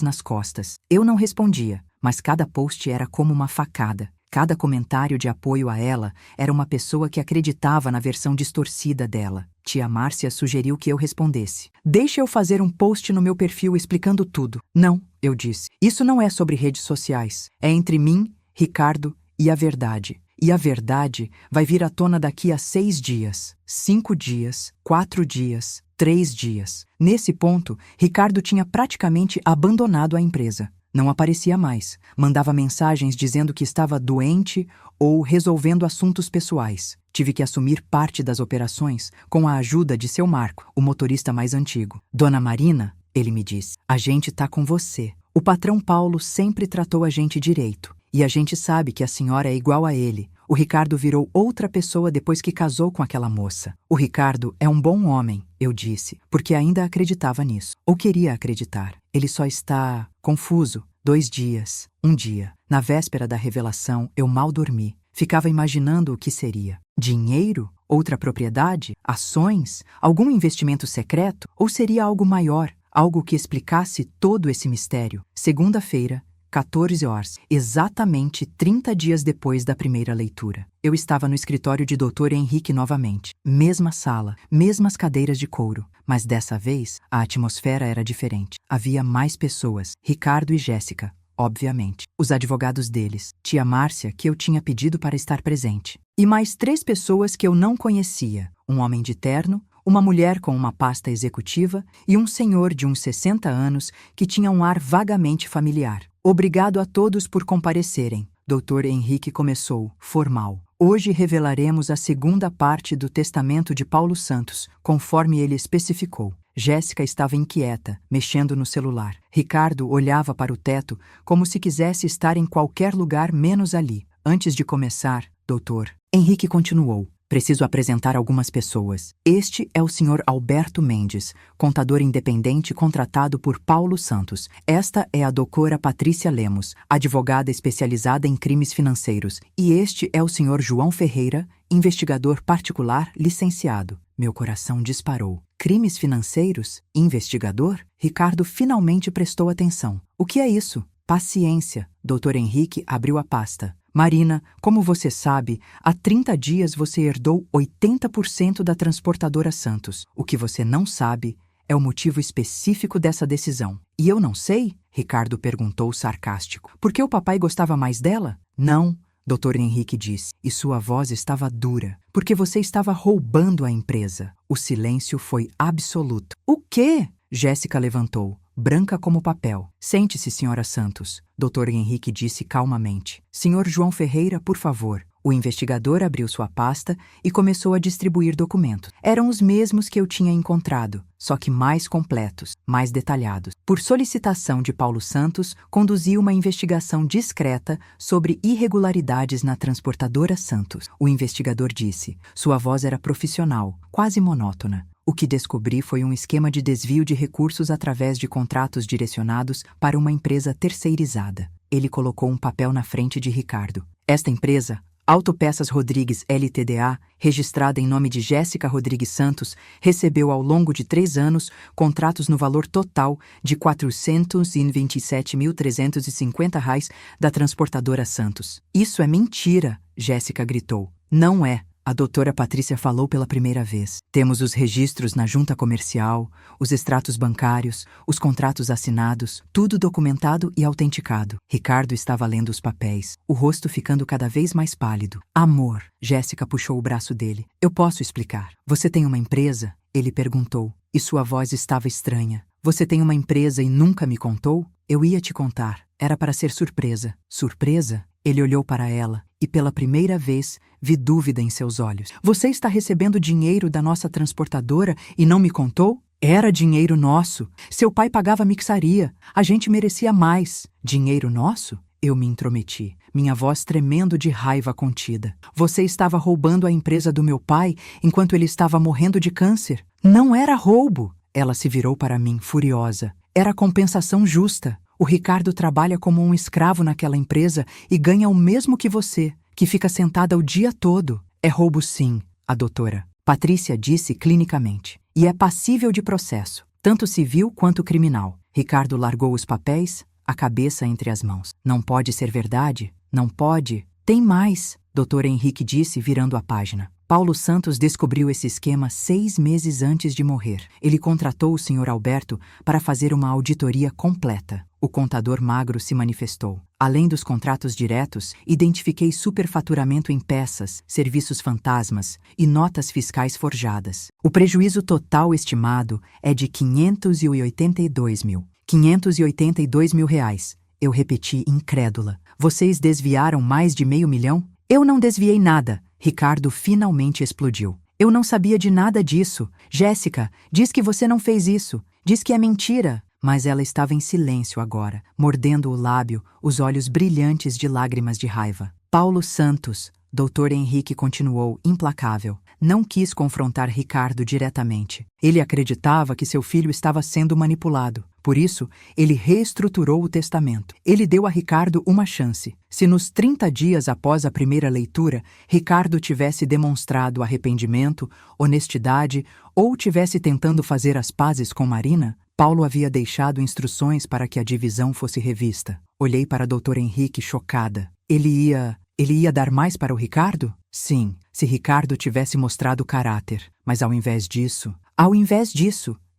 [SPEAKER 1] nas costas. Eu não respondia, mas cada post era como uma facada. Cada comentário de apoio a ela era uma pessoa que acreditava na versão distorcida dela. Tia Márcia sugeriu que eu respondesse. Deixa eu fazer um post no meu perfil explicando tudo. Não, eu disse. Isso não é sobre redes sociais. É entre mim, Ricardo e a verdade. E a verdade vai vir à tona daqui a 6 dias, 5 dias, 4 dias, 3 dias. Nesse ponto, Ricardo tinha praticamente abandonado a empresa. Não aparecia mais. Mandava mensagens dizendo que estava doente ou resolvendo assuntos pessoais. Tive que assumir parte das operações com a ajuda de seu Marco, o motorista mais antigo. Dona Marina, ele me disse, a gente tá com você. O patrão Paulo sempre tratou a gente direito. E a gente sabe que a senhora é igual a ele. O Ricardo virou outra pessoa depois que casou com aquela moça. O Ricardo é um bom homem, eu disse, porque ainda acreditava nisso. Ou queria acreditar. Ele só está confuso. 2 dias, 1 dia. Na véspera da revelação, eu mal dormi. Ficava imaginando o que seria. Dinheiro? Outra propriedade? Ações? Algum investimento secreto? Ou seria algo maior? Algo que explicasse todo esse mistério? Segunda-feira, 14 horas, exatamente 30 dias depois da primeira leitura. Eu estava no escritório de Dr. Henrique novamente. Mesma sala, mesmas cadeiras de couro. Mas dessa vez, a atmosfera era diferente. Havia mais pessoas, Ricardo e Jéssica, obviamente. Os advogados deles, tia Márcia, que eu tinha pedido para estar presente. E mais 3 pessoas que eu não conhecia. Um homem de terno, uma mulher com uma pasta executiva e um senhor de uns 60 anos que tinha um ar vagamente familiar. Obrigado a todos por comparecerem. Dr. Henrique começou, formal. Hoje revelaremos a segunda parte do testamento de Paulo Santos, conforme ele especificou. Jéssica estava inquieta, mexendo no celular. Ricardo olhava para o teto, como se quisesse estar em qualquer lugar menos ali. Antes de começar, Dr. Henrique continuou. Preciso apresentar algumas pessoas. Este é o Sr. Alberto Mendes, contador independente contratado por Paulo Santos. Esta é a doutora Patrícia Lemos, advogada especializada em crimes financeiros. E este é o Sr. João Ferreira, investigador particular licenciado. Meu coração disparou. Crimes financeiros? Investigador? Ricardo finalmente prestou atenção. O que é isso? Paciência. Dr. Henrique abriu a pasta. Marina, como você sabe, há 30 dias você herdou 80% da transportadora Santos. O que você não sabe é o motivo específico dessa decisão. E eu não sei? Ricardo perguntou sarcástico. Por que o papai gostava mais dela? Não, Dr. Henrique disse, e sua voz estava dura, porque você estava roubando a empresa. O silêncio foi absoluto. O quê? Jéssica levantou, branca como papel. Sente-se, Sra. Santos, Dr. Henrique disse calmamente. Sr. João Ferreira, por favor. O investigador abriu sua pasta e começou a distribuir documentos. Eram os mesmos que eu tinha encontrado, só que mais completos, mais detalhados. Por solicitação de Paulo Santos, conduzi uma investigação discreta sobre irregularidades na transportadora Santos. O investigador disse. Sua voz era profissional, quase monótona. O que descobri foi um esquema de desvio de recursos através de contratos direcionados para uma empresa terceirizada. Ele colocou um papel na frente de Ricardo. Esta empresa, Autopeças Rodrigues Ltda, registrada em nome de Jéssica Rodrigues Santos, recebeu ao longo de 3 anos contratos no valor total de R$ 427.350 da transportadora Santos. Isso é mentira, Jéssica gritou. Não é. A doutora Patrícia falou pela primeira vez. Temos os registros na junta comercial, os extratos bancários, os contratos assinados, tudo documentado e autenticado. Ricardo estava lendo os papéis, o rosto ficando cada vez mais pálido. Amor, Jéssica puxou o braço dele. Eu posso explicar. Você tem uma empresa? Ele perguntou, e sua voz estava estranha. Você tem uma empresa e nunca me contou? Eu ia te contar. Era para ser surpresa. Surpresa? Ele olhou para ela e, pela primeira vez, vi dúvida em seus olhos. Você está recebendo dinheiro da nossa transportadora e não me contou? Era dinheiro nosso. Seu pai pagava mixaria. A gente merecia mais. Dinheiro nosso? Eu me intrometi, minha voz tremendo de raiva contida. Você estava roubando a empresa do meu pai enquanto ele estava morrendo de câncer. Não era roubo. Ela se virou para mim, furiosa. Era compensação justa. O Ricardo trabalha como um escravo naquela empresa e ganha o mesmo que você, que fica sentada o dia todo. É roubo sim, a doutora Patrícia disse clinicamente. E é passível de processo, tanto civil quanto criminal. Ricardo largou os papéis, a cabeça entre as mãos. Não pode ser verdade? Não pode? Tem mais, Dr. Henrique disse virando a página. Paulo Santos descobriu esse esquema 6 meses antes de morrer. Ele contratou o Sr. Alberto para fazer uma auditoria completa. O contador magro se manifestou. Além dos contratos diretos, identifiquei superfaturamento em peças, serviços fantasmas e notas fiscais forjadas. O prejuízo total estimado é de 582 mil. 582 mil reais. Eu repeti incrédula. Vocês desviaram mais de R$500 mil? Eu não desviei nada. Ricardo finalmente explodiu. Eu não sabia de nada disso. Jéssica, diz que você não fez isso. Diz que é mentira. Mas ela estava em silêncio agora, mordendo o lábio, os olhos brilhantes de lágrimas de raiva. Paulo Santos, Dr. Henrique continuou implacável. Não quis confrontar Ricardo diretamente. Ele acreditava que seu filho estava sendo manipulado. Por isso, ele reestruturou o testamento. Ele deu a Ricardo uma chance. Se nos 30 dias após a primeira leitura, Ricardo tivesse demonstrado arrependimento, honestidade ou tivesse tentando fazer as pazes com Marina, Paulo havia deixado instruções para que a divisão fosse revista. Olhei para Dr. Henrique chocada. Ele ia dar mais para o Ricardo? Sim, se Ricardo tivesse mostrado caráter. Mas ao invés disso,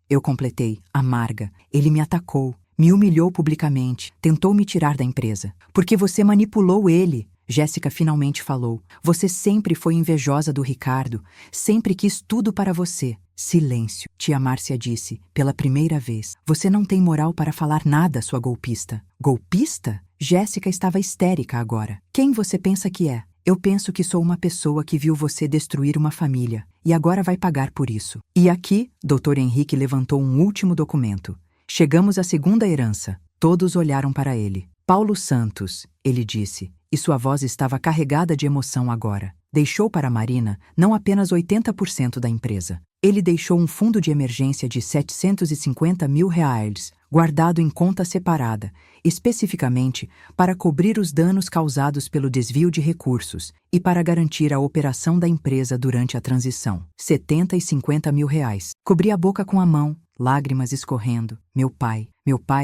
[SPEAKER 1] eu completei, amarga. Ele me atacou, me humilhou publicamente, tentou me tirar da empresa. Porque você manipulou ele. Jéssica finalmente falou. Você sempre foi invejosa do Ricardo, sempre quis tudo para você. Silêncio, tia Márcia disse, pela primeira vez. Você não tem moral para falar nada, sua golpista. Golpista? Jéssica estava histérica agora. Quem você pensa que é? Eu penso que sou uma pessoa que viu você destruir uma família e agora vai pagar por isso. E aqui, Dr. Henrique levantou um último documento. Chegamos à segunda herança. Todos olharam para ele. Paulo Santos, ele disse, e sua voz estava carregada de emoção agora. Deixou para Marina não apenas 80% da empresa. Ele deixou um fundo de emergência de R$750 mil, guardado em conta separada, especificamente para cobrir os danos causados pelo desvio de recursos e para garantir a operação da empresa durante a transição. R$70 e R$50 mil. Cobri a boca com a mão, lágrimas escorrendo. Meu pai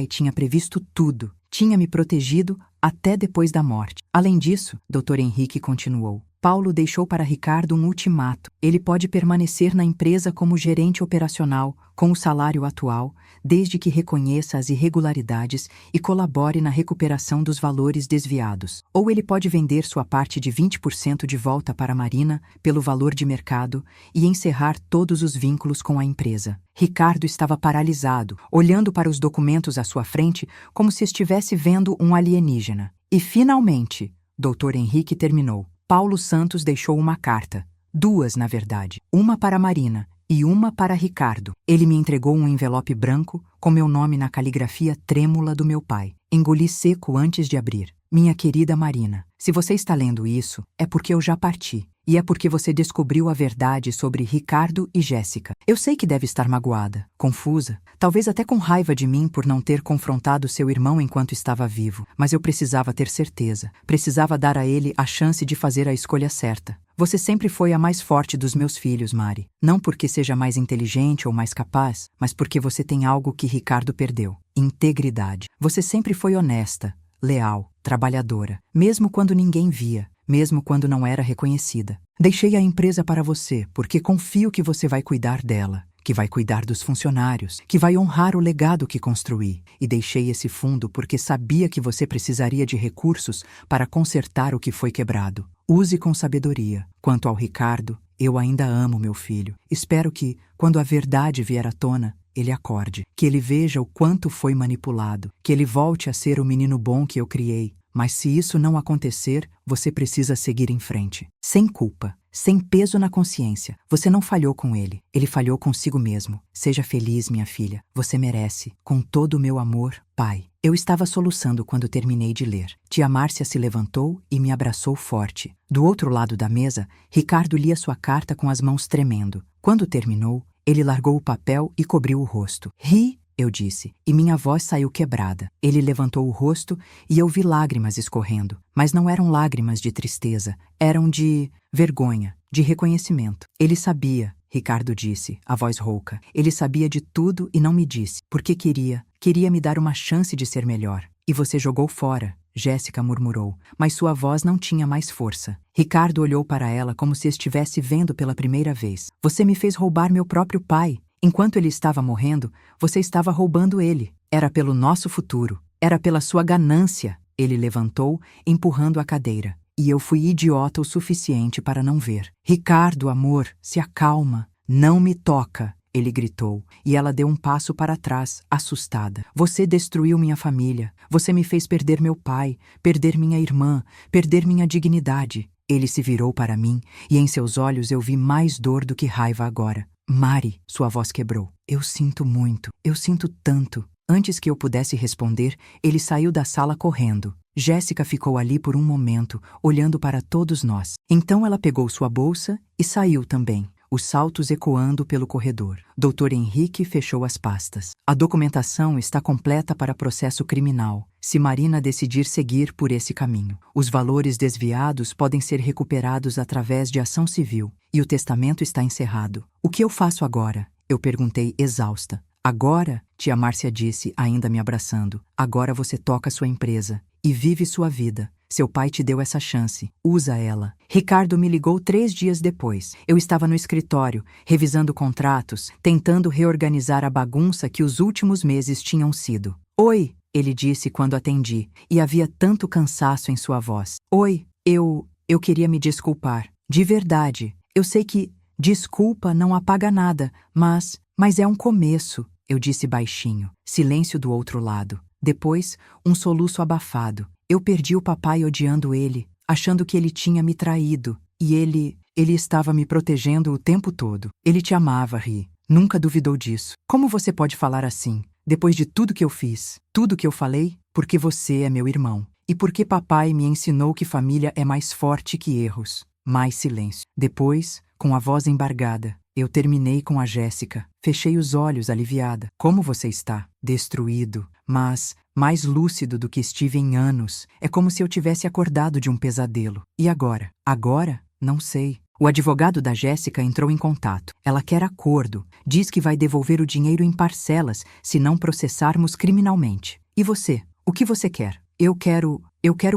[SPEAKER 1] tinha previsto tudo, tinha me protegido até depois da morte. Além disso, Dr. Henrique continuou. Paulo deixou para Ricardo um ultimato. Ele pode permanecer na empresa como gerente operacional, com o salário atual, desde que reconheça as irregularidades e colabore na recuperação dos valores desviados. Ou ele pode vender sua parte de 20% de volta para a Marina, pelo valor de mercado, e encerrar todos os vínculos com a empresa. Ricardo estava paralisado, olhando para os documentos à sua frente como se estivesse vendo um alienígena. E finalmente, Dr. Henrique terminou. Paulo Santos deixou uma carta. 2, na verdade. Uma para Marina e uma para Ricardo. Ele me entregou um envelope branco com meu nome na caligrafia trêmula do meu pai. Engoli seco antes de abrir. Minha querida Marina, se você está lendo isso, é porque eu já parti. E é porque você descobriu a verdade sobre Ricardo e Jéssica. Eu sei que deve estar magoada, confusa, talvez até com raiva de mim por não ter confrontado seu irmão enquanto estava vivo. Mas eu precisava ter certeza. Precisava dar a ele a chance de fazer a escolha certa. Você sempre foi a mais forte dos meus filhos, Mari. Não porque seja mais inteligente ou mais capaz, mas porque você tem algo que Ricardo perdeu. Integridade. Você sempre foi honesta, leal, trabalhadora, mesmo quando ninguém via. Mesmo quando não era reconhecida. Deixei a empresa para você, porque confio que você vai cuidar dela, que vai cuidar dos funcionários, que vai honrar o legado que construí. E deixei esse fundo porque sabia que você precisaria de recursos para consertar o que foi quebrado. Use com sabedoria. Quanto ao Ricardo, eu ainda amo meu filho. Espero que, quando a verdade vier à tona, ele acorde, que ele veja o quanto foi manipulado, que ele volte a ser o menino bom que eu criei. Mas se isso não acontecer, você precisa seguir em frente. Sem culpa, sem peso na consciência. Você não falhou com ele. Ele falhou consigo mesmo. Seja feliz, minha filha. Você merece. Com todo o meu amor, pai. Eu estava soluçando quando terminei de ler. Tia Márcia se levantou e me abraçou forte. Do outro lado da mesa, Ricardo lia sua carta com as mãos tremendo. Quando terminou, ele largou o papel e cobriu o rosto. Ri, eu disse, e minha voz saiu quebrada. Ele levantou o rosto e eu vi lágrimas escorrendo. Mas não eram lágrimas de tristeza, eram de vergonha, de reconhecimento. Ele sabia, Ricardo disse, a voz rouca. Ele sabia de tudo e não me disse, porque queria me dar uma chance de ser melhor. E você jogou fora, Jéssica murmurou, mas sua voz não tinha mais força. Ricardo olhou para ela como se estivesse vendo pela primeira vez. Você me fez roubar meu próprio pai. Enquanto ele estava morrendo, você estava roubando ele. Era pelo nosso futuro. Era pela sua ganância. Ele levantou, empurrando a cadeira. E eu fui idiota o suficiente para não ver. Ricardo, amor, se acalma. Não me toca, ele gritou. E ela deu um passo para trás, assustada. Você destruiu minha família. Você me fez perder meu pai, perder minha irmã, perder minha dignidade. Ele se virou para mim, e em seus olhos eu vi mais dor do que raiva agora. Mari, sua voz quebrou. Eu sinto muito, eu sinto tanto. Antes que eu pudesse responder, ele saiu da sala correndo. Jéssica ficou ali por um momento, olhando para todos nós. Então ela pegou sua bolsa e saiu também, os saltos ecoando pelo corredor. Dr. Henrique fechou as pastas. A documentação está completa para processo criminal, se Marina decidir seguir por esse caminho. Os valores desviados podem ser recuperados através de ação civil, e o testamento está encerrado. O que eu faço agora? Eu perguntei exausta. Agora, tia Márcia disse, ainda me abraçando, agora você toca sua empresa e vive sua vida. Seu pai te deu essa chance. Usa ela. Ricardo me ligou 3 dias depois. Eu estava no escritório, revisando contratos, tentando reorganizar a bagunça que os últimos meses tinham sido. Oi, ele disse quando atendi, e havia tanto cansaço em sua voz. Oi, eu queria me desculpar. De verdade. Eu sei que desculpa não apaga nada, mas é um começo, eu disse baixinho. Silêncio do outro lado. Depois, um soluço abafado. Eu perdi o papai odiando ele, achando que ele tinha me traído. E ele estava me protegendo o tempo todo. Ele te amava, Ri. Nunca duvidou disso. Como você pode falar assim, depois de tudo que eu fiz? Tudo que eu falei? Porque você é meu irmão. E porque papai me ensinou que família é mais forte que erros. Mais silêncio. Depois, com a voz embargada, eu terminei com a Jéssica. Fechei os olhos, aliviada. Como você está? Destruído, mas mais lúcido do que estive em anos. É como se eu tivesse acordado de um pesadelo. E agora? Agora? Não sei. O advogado da Jéssica entrou em contato. Ela quer acordo. Diz que vai devolver o dinheiro em parcelas se não processarmos criminalmente. E você? O que você quer? Eu quero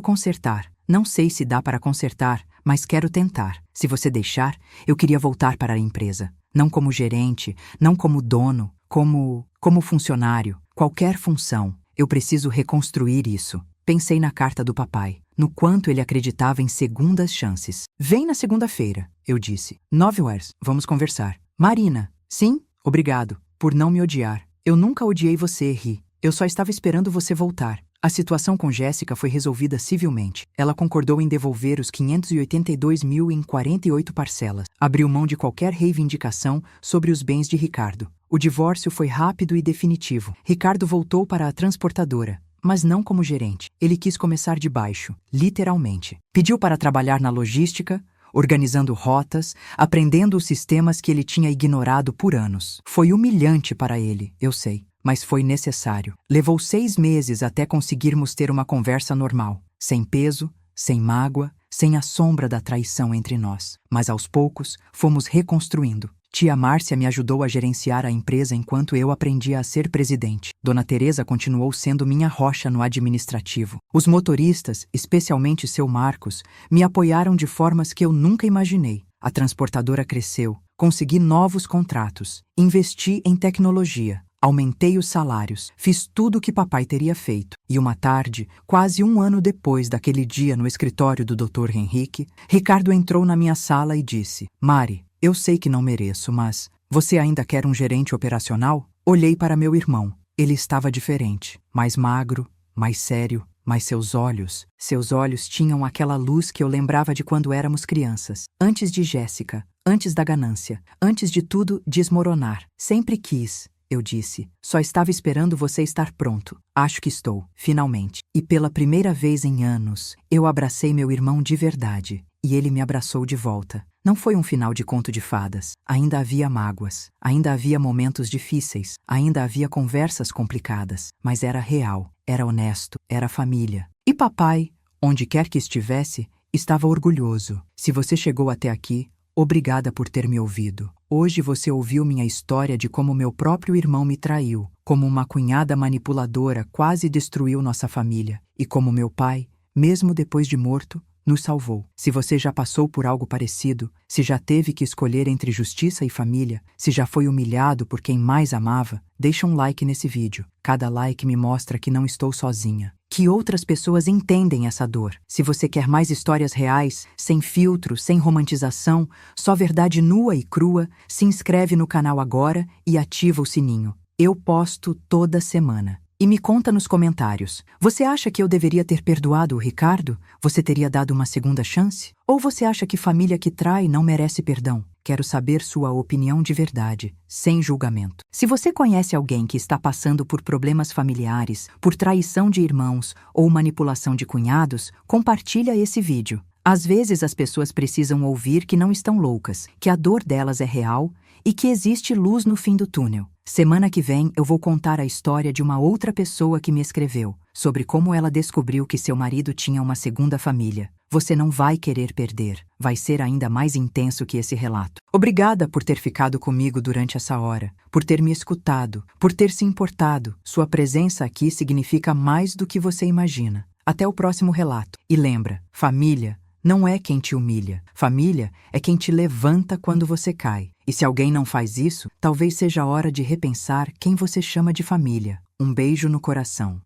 [SPEAKER 1] consertar. Não sei se dá para consertar, mas quero tentar. Se você deixar, eu queria voltar para a empresa. Não como gerente, não como dono, como funcionário, qualquer função. Eu preciso reconstruir isso. Pensei na carta do papai, no quanto ele acreditava em segundas chances. Vem na segunda-feira, eu disse. 9 horas, vamos conversar. Marina, sim? Obrigado, por não me odiar. Eu nunca odiei você, Ri. Eu só estava esperando você voltar. A situação com Jéssica foi resolvida civilmente. Ela concordou em devolver os 582 mil em 48 parcelas. Abriu mão de qualquer reivindicação sobre os bens de Ricardo. O divórcio foi rápido e definitivo. Ricardo voltou para a transportadora, mas não como gerente. Ele quis começar de baixo, literalmente. Pediu para trabalhar na logística, organizando rotas, aprendendo os sistemas que ele tinha ignorado por anos. Foi humilhante para ele, eu sei. Mas foi necessário. Levou 6 meses até conseguirmos ter uma conversa normal, sem peso, sem mágoa, sem a sombra da traição entre nós. Mas aos poucos, fomos reconstruindo. Tia Márcia me ajudou a gerenciar a empresa enquanto eu aprendia a ser presidente. Dona Teresa continuou sendo minha rocha no administrativo. Os motoristas, especialmente seu Marcos, me apoiaram de formas que eu nunca imaginei. A transportadora cresceu, consegui novos contratos, investi em tecnologia. Aumentei os salários, fiz tudo o que papai teria feito. E uma tarde, quase 1 ano depois daquele dia no escritório do Dr. Henrique, Ricardo entrou na minha sala e disse: Mari, eu sei que não mereço, mas você ainda quer um gerente operacional? Olhei para meu irmão. Ele estava diferente, mais magro, mais sério, mas seus olhos tinham aquela luz que eu lembrava de quando éramos crianças. Antes de Jéssica, antes da ganância, antes de tudo desmoronar. Sempre quis. Eu disse, só estava esperando você estar pronto. Acho que estou, finalmente. E pela primeira vez em anos, eu abracei meu irmão de verdade. E ele me abraçou de volta. Não foi um final de conto de fadas. Ainda havia mágoas. Ainda havia momentos difíceis. Ainda havia conversas complicadas. Mas era real. Era honesto. Era família. E papai, onde quer que estivesse, estava orgulhoso. Se você chegou até aqui, obrigada por ter me ouvido. Hoje você ouviu minha história de como meu próprio irmão me traiu, como uma cunhada manipuladora quase destruiu nossa família, e como meu pai, mesmo depois de morto, nos salvou. Se você já passou por algo parecido, se já teve que escolher entre justiça e família, se já foi humilhado por quem mais amava, deixa um like nesse vídeo. Cada like me mostra que não estou sozinha. Que outras pessoas entendem essa dor. Se você quer mais histórias reais, sem filtro, sem romantização, só verdade nua e crua, se inscreve no canal agora e ativa o sininho. Eu posto toda semana. E me conta nos comentários, você acha que eu deveria ter perdoado o Ricardo? Você teria dado uma segunda chance? Ou você acha que família que trai não merece perdão? Quero saber sua opinião de verdade, sem julgamento. Se você conhece alguém que está passando por problemas familiares, por traição de irmãos ou manipulação de cunhados, compartilha esse vídeo. Às vezes as pessoas precisam ouvir que não estão loucas, que a dor delas é real e que existe luz no fim do túnel. Semana que vem eu vou contar a história de uma outra pessoa que me escreveu, sobre como ela descobriu que seu marido tinha uma segunda família. Você não vai querer perder, vai ser ainda mais intenso que esse relato. Obrigada por ter ficado comigo durante essa hora, por ter me escutado, por ter se importado. Sua presença aqui significa mais do que você imagina. Até o próximo relato. E lembra, família não é quem te humilha. Família é quem te levanta quando você cai. E se alguém não faz isso, talvez seja a hora de repensar quem você chama de família. Um beijo no coração.